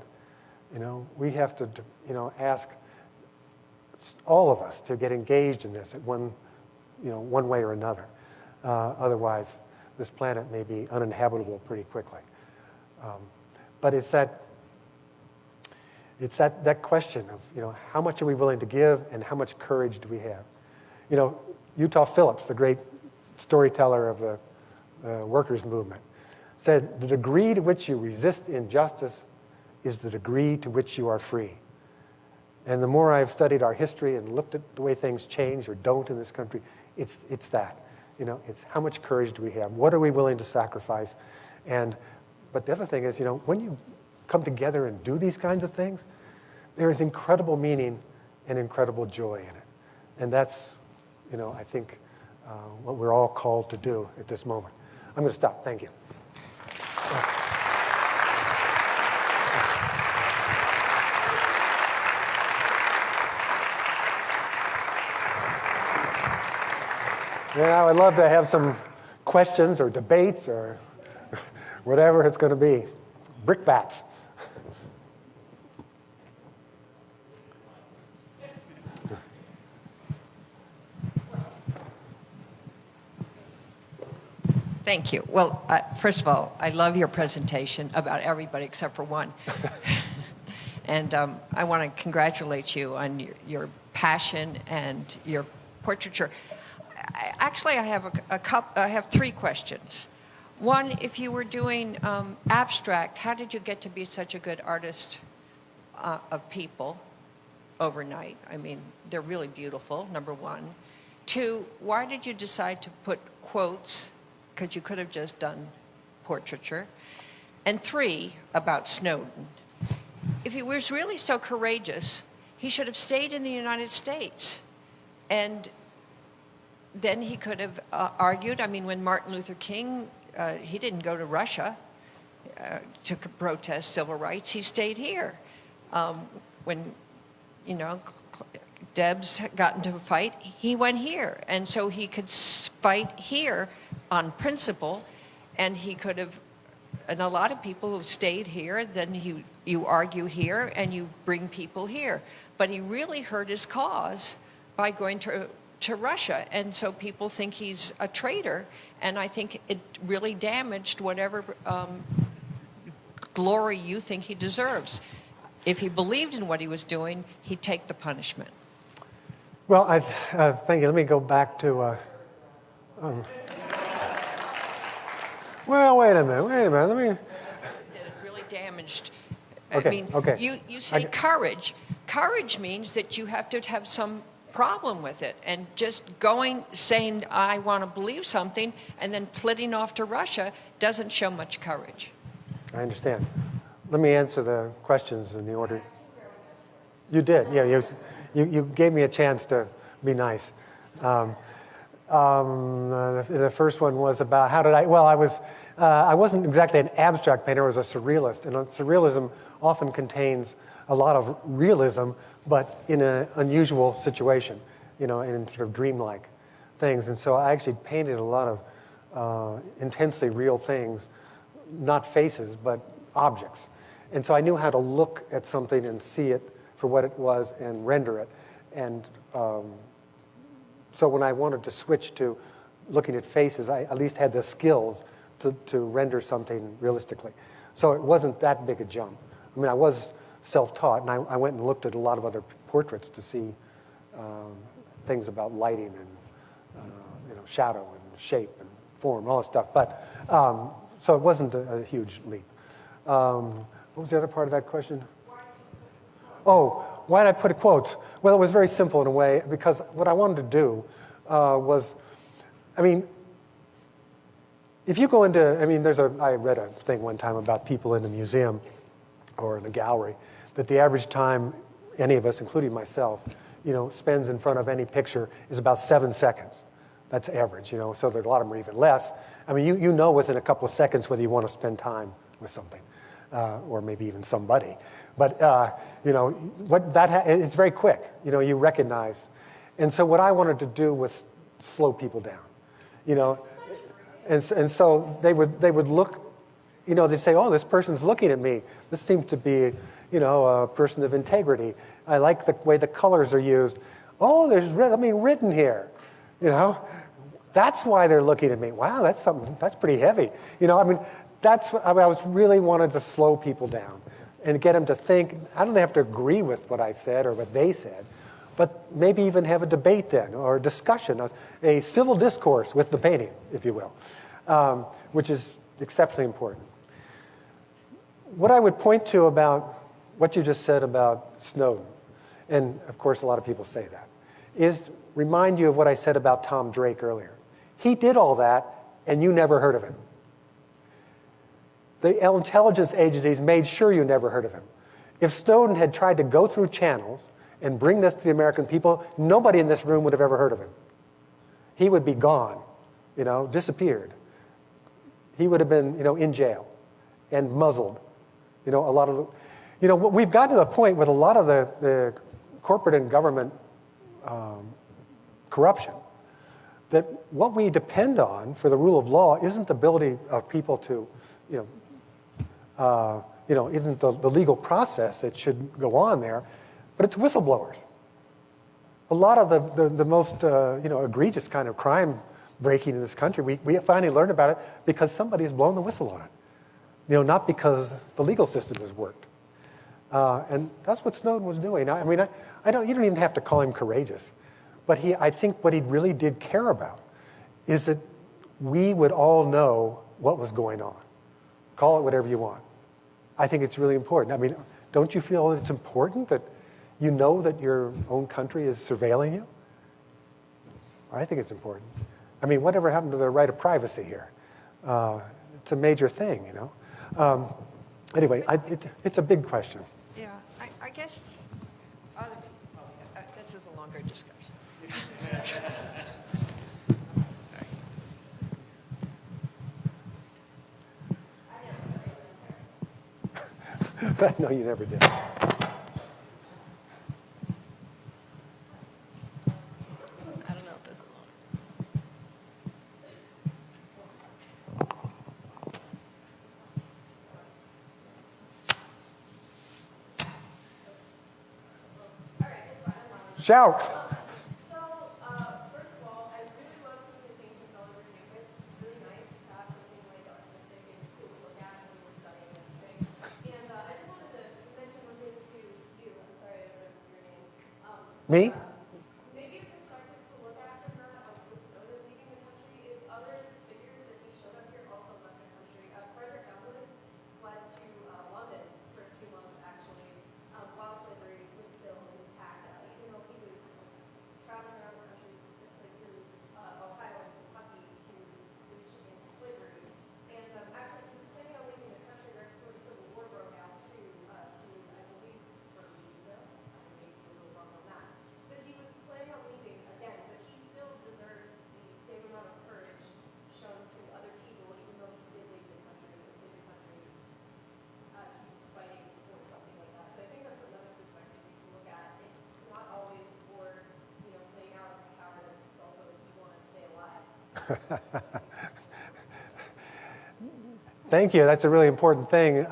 You know, we have to, you know, ask all of us to get engaged in this at one way or another. Otherwise, this planet may be uninhabitable pretty quickly. But it's that question of, you know, how much are we willing to give and how much courage do we have? You know, Utah Phillips, the great storyteller of the workers' movement, said, the degree to which you resist injustice is the degree to which you are free. And the more I've studied our history and looked at the way things change or don't in this country, it's that. You know, it's how much courage do we have? What are we willing to sacrifice? But the other thing is, you know, when you come together and do these kinds of things, there is incredible meaning and incredible joy in it. And that's, you know, I think what we're all called to do at this moment. I'm going to stop. Thank you. Yeah, I'd love to have some questions or debates or whatever it's going to be. Brickbats.
Thank you. Well, first of all, I love your presentation about everybody except for one. And I want to congratulate you on your passion and your portraiture. Actually, I have three questions. One, if you were doing abstract, how did you get to be such a good artist of people overnight? I mean, they're really beautiful, number one. Two, why did you decide to put quotes? Because you could have just done portraiture. And three, about Snowden. If he was really so courageous, he should have stayed in the United States. And then he could have argued, I mean, when Martin Luther King, he didn't go to Russia to protest civil rights, he stayed here. When, you know, Debs got into a fight, he went here. And so he could fight here on principle, and he could have, and a lot of people who stayed here, then you argue here and you bring people here. But he really hurt his cause by going to Russia. And so people think he's a traitor, and I think it really damaged whatever glory you think he deserves. If he believed in what he was doing, he'd take the punishment.
Well, thank you. Let me go back to. Well, wait a minute. Let me.
That it really damaged.
Okay,
I mean,
okay.
you say courage. Courage means that you have to have some problem with it. And just saying, I want to believe something, and then flitting off to Russia doesn't show much courage.
I understand. Let me answer the questions in the order. You did, yeah. You gave me a chance to be nice. The first one was about how did I? Well, I wasn't exactly an abstract painter. I was a surrealist, and surrealism often contains a lot of realism, but in an unusual situation, in sort of dreamlike things. And so I actually painted a lot of intensely real things, not faces, but objects. And so I knew how to look at something and see it for what it was and render it. And so when I wanted to switch to looking at faces, I at least had the skills to render something realistically. So it wasn't that big a jump. I mean, I was self-taught, and I went and looked at a lot of other portraits to see things about lighting and shadow and shape and form, all that stuff. But so it wasn't a huge leap. What was the other part of that question? Oh, why did I put quotes? Well, it was very simple in a way, because what I wanted to do was, if you go into, I read a thing one time about people in a museum or in a gallery, that the average time any of us, including myself, spends in front of any picture is about 7 seconds. That's average, so there, a lot of them are even less. I mean, you know within a couple of seconds whether you want to spend time with something. Or maybe even somebody. But, it's very quick. You recognize. And so what I wanted to do was slow people down, And so they would look, they'd say, oh, this person's looking at me. This seems to be, a person of integrity. I like the way the colors are used. Oh, there's written here, That's why they're looking at me. Wow, that's pretty heavy. That's what I was really wanted to slow people down and get them to think. I don't have to agree with what I said or what they said, but maybe even have a debate then or a discussion, a civil discourse with the painting, if you will, which is exceptionally important. What I would point to about what you just said about Snowden, and of course a lot of people say that, is remind you of what I said about Tom Drake earlier. He did all that, and you never heard of him. The intelligence agencies made sure you never heard of him. If Snowden had tried to go through channels and bring this to the American people, nobody in this room would have ever heard of him. He would be gone, disappeared. He would have been, in jail and muzzled. A lot of we've gotten to the point with a lot of the corporate and government corruption that what we depend on for the rule of law isn't the ability of people to, isn't the legal process that should go on there, but it's whistleblowers. A lot of the most egregious kind of crime breaking in this country, we finally learned about it because somebody has blown the whistle on it. Not because the legal system has worked. And that's what Snowden was doing. You don't even have to call him courageous, but I think what he really did care about is that we would all know what was going on. Call it whatever you want. I think it's really important. Don't you feel it's important that you know that your own country is surveilling you? I think it's important. Whatever happened to the right of privacy here? It's a major thing, Anyway, it's a big question.
Yeah, I guess other people probably, this is a longer discussion.
No, you never did.
I don't know if this is long.
Shout. Me?
Maybe a perspective to look at for her with Snowden leaving the country is other figures that he showed up here also left the country. Frederick Douglass fled to London for a few months actually, while slavery was still intact. Even though he was traveling around the country specifically through Ohio and Kentucky to reach into slavery. And actually he was planning on leaving the country right before the Civil War broke out to I believe, Bermuda. I may be a little wrong on that. But he was planning on leaving again, but he still deserves the same amount of courage shown to other people, even though he did leave the country, as he was fighting for something like that. So I think that's another perspective you can look at. It's not always for, playing out of cowardice. It's also if you want to stay alive.
Thank you. That's a really important thing.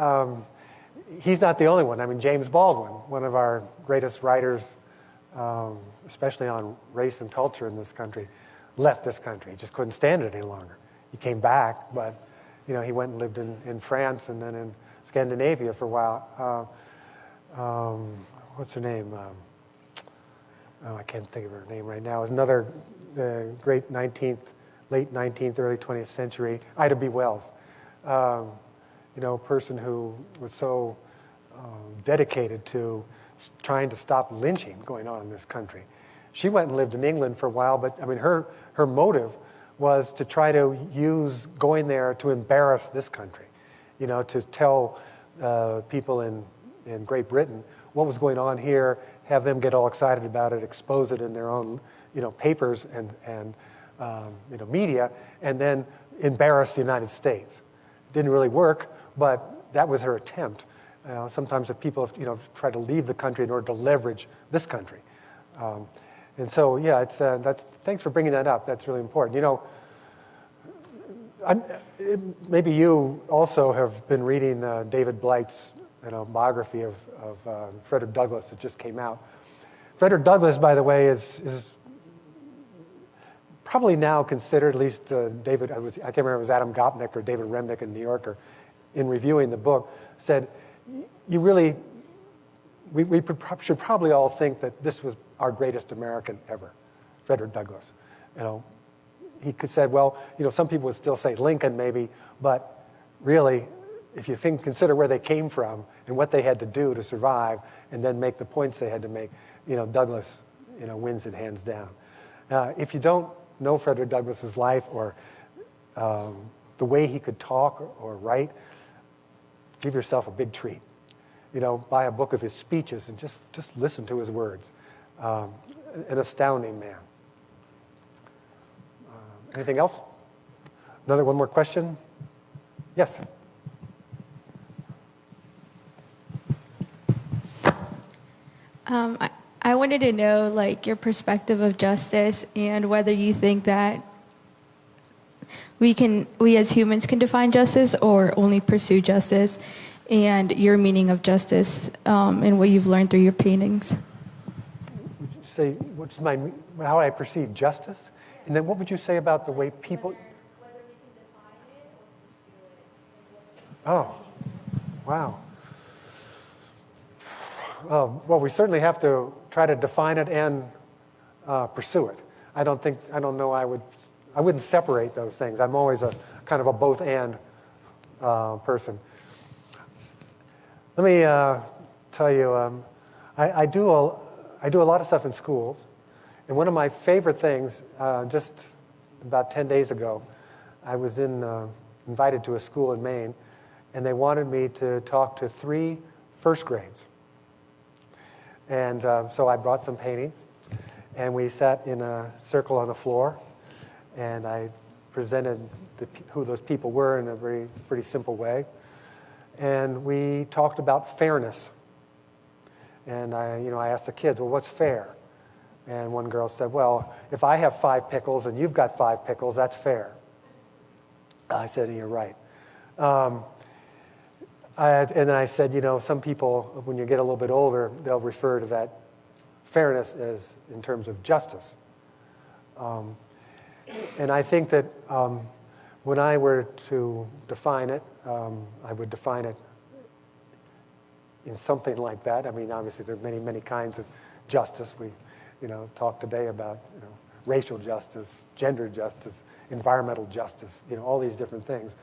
He's not the only one. I mean, James Baldwin, one of our greatest writers, especially on race and culture in this country, left this country. He just couldn't stand it any longer. He came back, but he went and lived in France and then in Scandinavia for a while. What's her name? I can't think of her name right now. It was another great late 19th, early 20th century, Ida B. Wells. A person who was so dedicated to trying to stop lynching going on in this country. She went and lived in England for a while, but I mean, her motive was to try to use going there to embarrass this country, to tell people in Great Britain what was going on here, have them get all excited about it, expose it in their own, papers and media, and then embarrass the United States. Didn't really work, but that was her attempt. Sometimes if people, try to leave the country in order to leverage this country. And so, yeah, thanks for bringing that up. That's really important. Maybe you also have been reading David Blight's biography of Frederick Douglass that just came out. Frederick Douglass, by the way, is probably now considered, at least David, I can't remember if it was Adam Gopnik or David Remnick in New Yorker, in reviewing the book, said, we should probably all think that this was our greatest American ever, Frederick Douglass. He said, well, some people would still say Lincoln maybe, but really, if you consider where they came from and what they had to do to survive and then make the points they had to make, Douglass, wins it hands down. If you don't know Frederick Douglass's life or the way he could talk or write, give yourself a big treat. Buy a book of his speeches and just listen to his words. An astounding man. Anything else? One more question? Yes.
I wanted to know, your perspective of justice and whether you think that we as humans can define justice or only pursue justice, and your meaning of justice and what you've learned through your paintings.
Would you say how I perceive justice? And then what would you say about the way people...
Whether we can define it or pursue it.
Oh, wow. Well, we certainly have to try to define it and pursue it. I wouldn't separate those things. I'm always a kind of a both and person. Let me tell you, I do a lot of stuff in schools, and one of my favorite things, just about 10 days ago, I was invited to a school in Maine, and they wanted me to talk to 3 first grades. And so I brought some paintings, and we sat in a circle on the floor, and I presented who those people were in a pretty simple way. And we talked about fairness. And I asked the kids, well, what's fair? And one girl said, well, if I have 5 pickles and you've got 5 pickles, that's fair. I said, you're right. And then I said, some people, when you get a little bit older, they'll refer to that fairness as in terms of justice. And I think that when I were to define it, I would define it in something like that. I mean, obviously, there are many, many kinds of justice. talk today about, racial justice, gender justice, environmental justice, all these different things.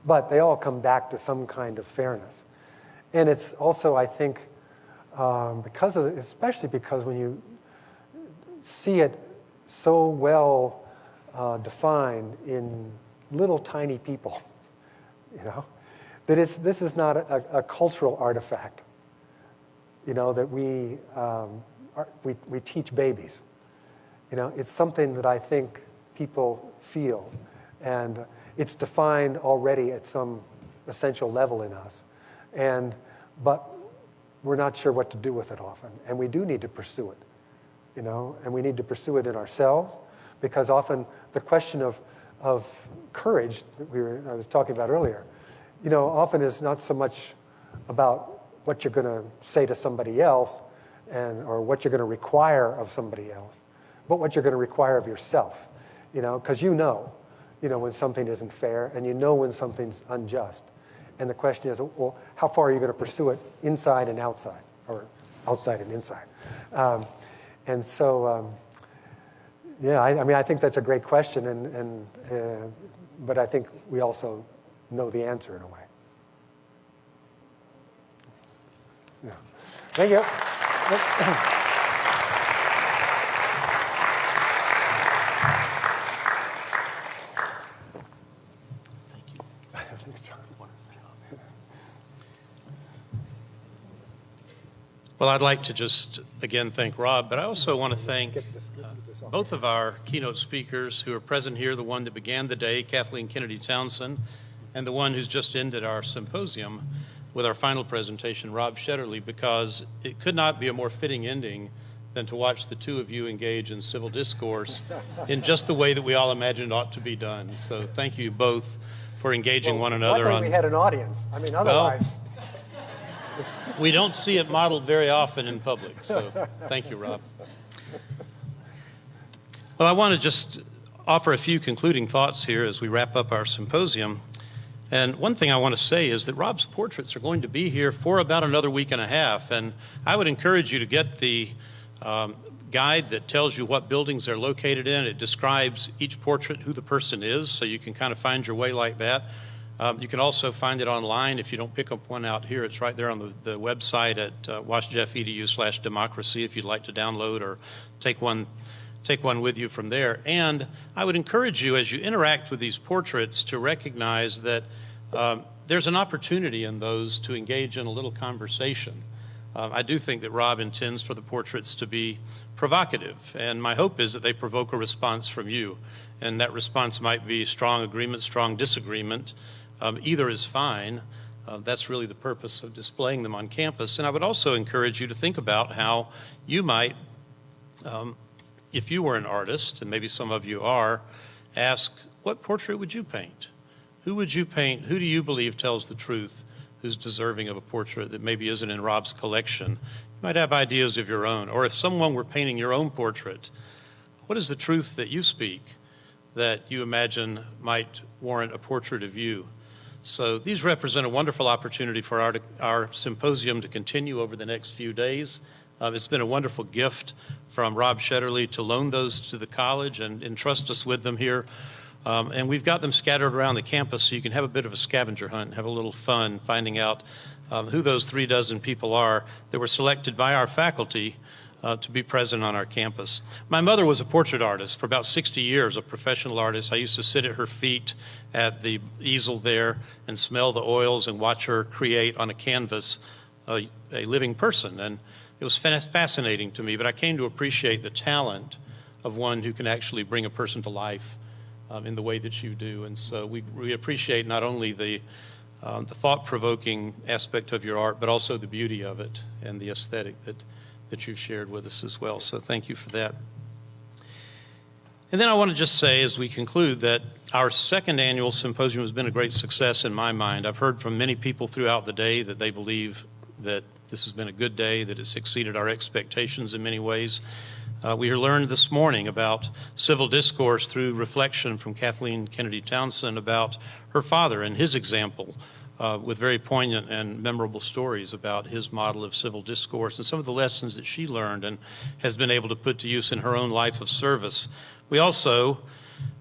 But they all come back to some kind of fairness. And it's also, I think, especially because when you see it so well defined in little tiny people, that this is not a cultural artifact, that we teach babies. It's something that I think people feel, and it's defined already at some essential level in us. But we're not sure what to do with it often, and we do need to pursue it, and we need to pursue it in ourselves, because often the question of courage that I was talking about earlier, often is not so much about what you're going to say to somebody else or what you're going to require of somebody else, but what you're going to require of yourself, because when something isn't fair, and when something's unjust. And the question is, well, how far are you going to pursue it inside and outside, or outside and inside? I think that's a great question, but I think we also know the answer in a way. Yeah. Thank you. Thanks, John.
Well, I'd like to just, again, thank Rob, but I also want to thank both of our keynote speakers who are present here, the one that began the day, Kathleen Kennedy Townsend, and the one who's just ended our symposium with our final presentation, Rob Shetterly, because it could not be a more fitting ending than to watch the two of you engage in civil discourse in just the way that we all imagined ought to be done. So thank you both for engaging one another.
Luckily we had an audience. Otherwise...
We don't see it modeled very often in public, so thank you, Rob. Well, I want to just offer a few concluding thoughts here as we wrap up our symposium. And one thing I want to say is that Rob's portraits are going to be here for about another week and a half, and I would encourage you to get the guide that tells you what buildings they're located in. It describes each portrait, who the person is, so you can kind of find your way like that. You can also find it online. If you don't pick up one out here, it's right there on the website at washjeff.edu/democracy if you'd like to download or take one with you from there. And I would encourage you, as you interact with these portraits, to recognize that there's an opportunity in those to engage in a little conversation. I do think that Rob intends for the portraits to be provocative, and my hope is that they provoke a response from you. And that response might be strong agreement, strong disagreement. Either is fine. That's really the purpose of displaying them on campus. And I would also encourage you to think about how you might, if you were an artist, and maybe some of you are, ask, what portrait would you paint? Who would you paint? Who do you believe tells the truth, who's deserving of a portrait that maybe isn't in Rob's collection? You might have ideas of your own. Or if someone were painting your own portrait, what is the truth that you speak that you imagine might warrant a portrait of you? So these represent a wonderful opportunity for our symposium to continue over the next few days. It's been a wonderful gift from Rob Shetterly to loan those to the college and entrust us with them here. And we've got them scattered around the campus so you can have a bit of a scavenger hunt, have a little fun finding out who those 36 people are that were selected by our faculty to be present on our campus. My mother was a portrait artist for about 60 years, a professional artist. I used to sit at her feet at the easel there and smell the oils and watch her create on a canvas a living person. And it was fascinating to me, but I came to appreciate the talent of one who can actually bring a person to life in the way that you do. And so we appreciate not only the thought-provoking aspect of your art, but also the beauty of it and the aesthetic that you've shared with us as well. So thank you for that. And then I want to just say as we conclude that our second annual symposium has been a great success in my mind. I've heard from many people throughout the day that they believe that this has been a good day, that it's exceeded our expectations in many ways. We learned this morning about civil discourse through reflection from Kathleen Kennedy Townsend about her father and his example with very poignant and memorable stories about his model of civil discourse and some of the lessons that she learned and has been able to put to use in her own life of service. We also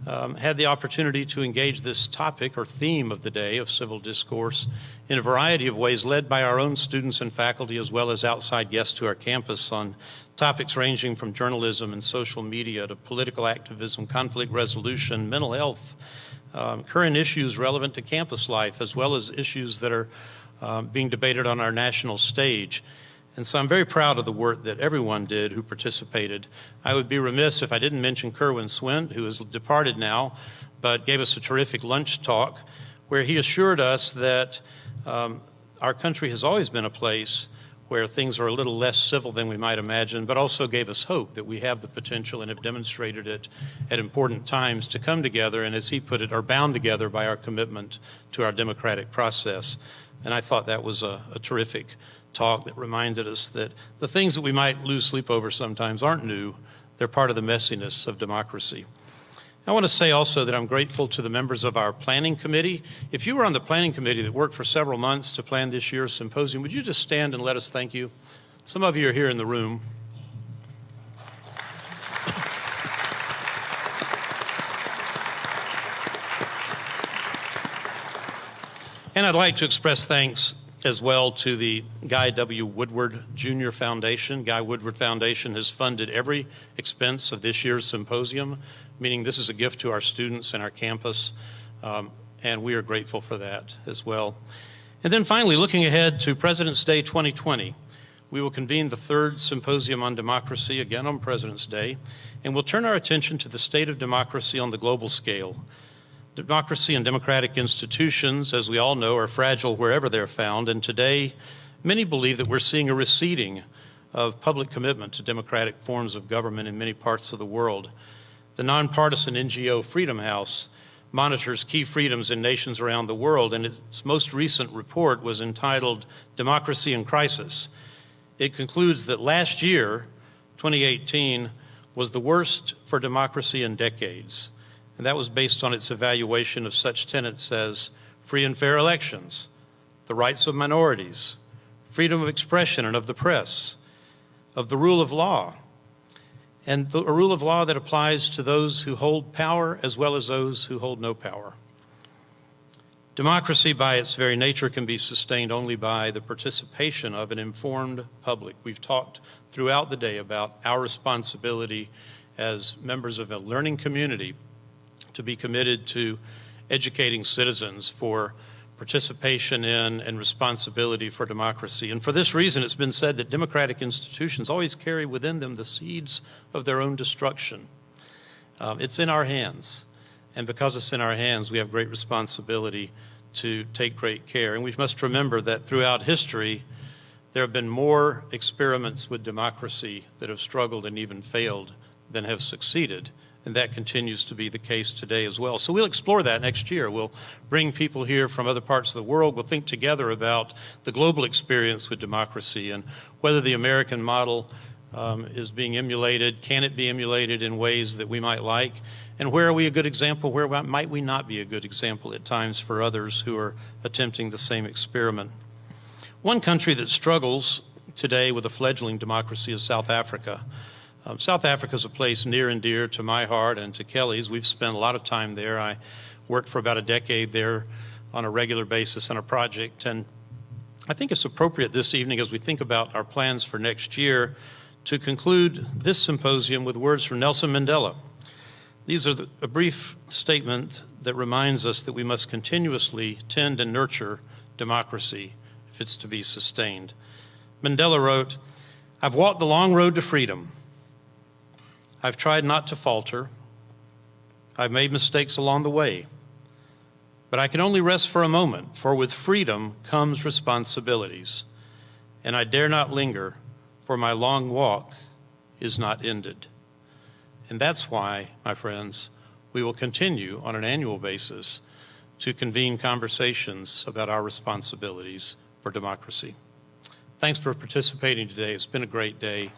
had the opportunity to engage this topic or theme of the day of civil discourse in a variety of ways, led by our own students and faculty as well as outside guests to our campus on topics ranging from journalism and social media to political activism, conflict resolution, mental health, current issues relevant to campus life, as well as issues that are being debated on our national stage. And so I'm very proud of the work that everyone did who participated. I would be remiss if I didn't mention Kerwin Swint, who has departed now, but gave us a terrific lunch talk where he assured us that our country has always been a place where things are a little less civil than we might imagine, but also gave us hope that we have the potential and have demonstrated it at important times to come together and, as he put it, are bound together by our commitment to our democratic process. And I thought that was a terrific talk that reminded us that the things that we might lose sleep over sometimes aren't new. They're part of the messiness of democracy. I want to say also that I'm grateful to the members of our planning committee. If you were on the planning committee that worked for several months to plan this year's symposium, would you just stand and let us thank you? Some of you are here in the room. And I'd like to express thanks as well to the Guy W. Woodward Jr. Foundation. Guy Woodward Foundation has funded every expense of this year's symposium, meaning this is a gift to our students and our campus, and we are grateful for that as well. And then finally, looking ahead to President's Day 2020, we will convene the third Symposium on Democracy, again on President's Day, and we'll turn our attention to the state of democracy on the global scale. Democracy and democratic institutions, as we all know, are fragile wherever they're found, and today many believe that we're seeing a receding of public commitment to democratic forms of government in many parts of the world. The nonpartisan NGO Freedom House monitors key freedoms in nations around the world, and its most recent report was entitled Democracy in Crisis. It concludes that last year, 2018, was the worst for democracy in decades. And that was based on its evaluation of such tenets as free and fair elections, the rights of minorities, freedom of expression and of the press, of the rule of law, and a rule of law that applies to those who hold power as well as those who hold no power. Democracy, by its very nature, can be sustained only by the participation of an informed public. We've talked throughout the day about our responsibility as members of a learning community to be committed to educating citizens for participation in and responsibility for democracy. And for this reason, it's been said that democratic institutions always carry within them the seeds of their own destruction. It's in our hands. And because it's in our hands, we have great responsibility to take great care. And we must remember that throughout history, there have been more experiments with democracy that have struggled and even failed than have succeeded. And that continues to be the case today as well. So we'll explore that next year. We'll bring people here from other parts of the world. We'll think together about the global experience with democracy and whether the American model is being emulated. Can it be emulated in ways that we might like? And where are we a good example? Where might we not be a good example at times for others who are attempting the same experiment? One country that struggles today with a fledgling democracy is South Africa. South Africa is a place near and dear to my heart and to Kelly's. We've spent a lot of time there. I worked for about a decade there on a regular basis on a project. And I think it's appropriate this evening, as we think about our plans for next year, to conclude this symposium with words from Nelson Mandela. These are a brief statement that reminds us that we must continuously tend and nurture democracy if it's to be sustained. Mandela wrote, "I've walked the long road to freedom. I've tried not to falter. I've made mistakes along the way. But I can only rest for a moment, for with freedom comes responsibilities. And I dare not linger, for my long walk is not ended." And that's why, my friends, we will continue on an annual basis to convene conversations about our responsibilities for democracy. Thanks for participating today. It's been a great day.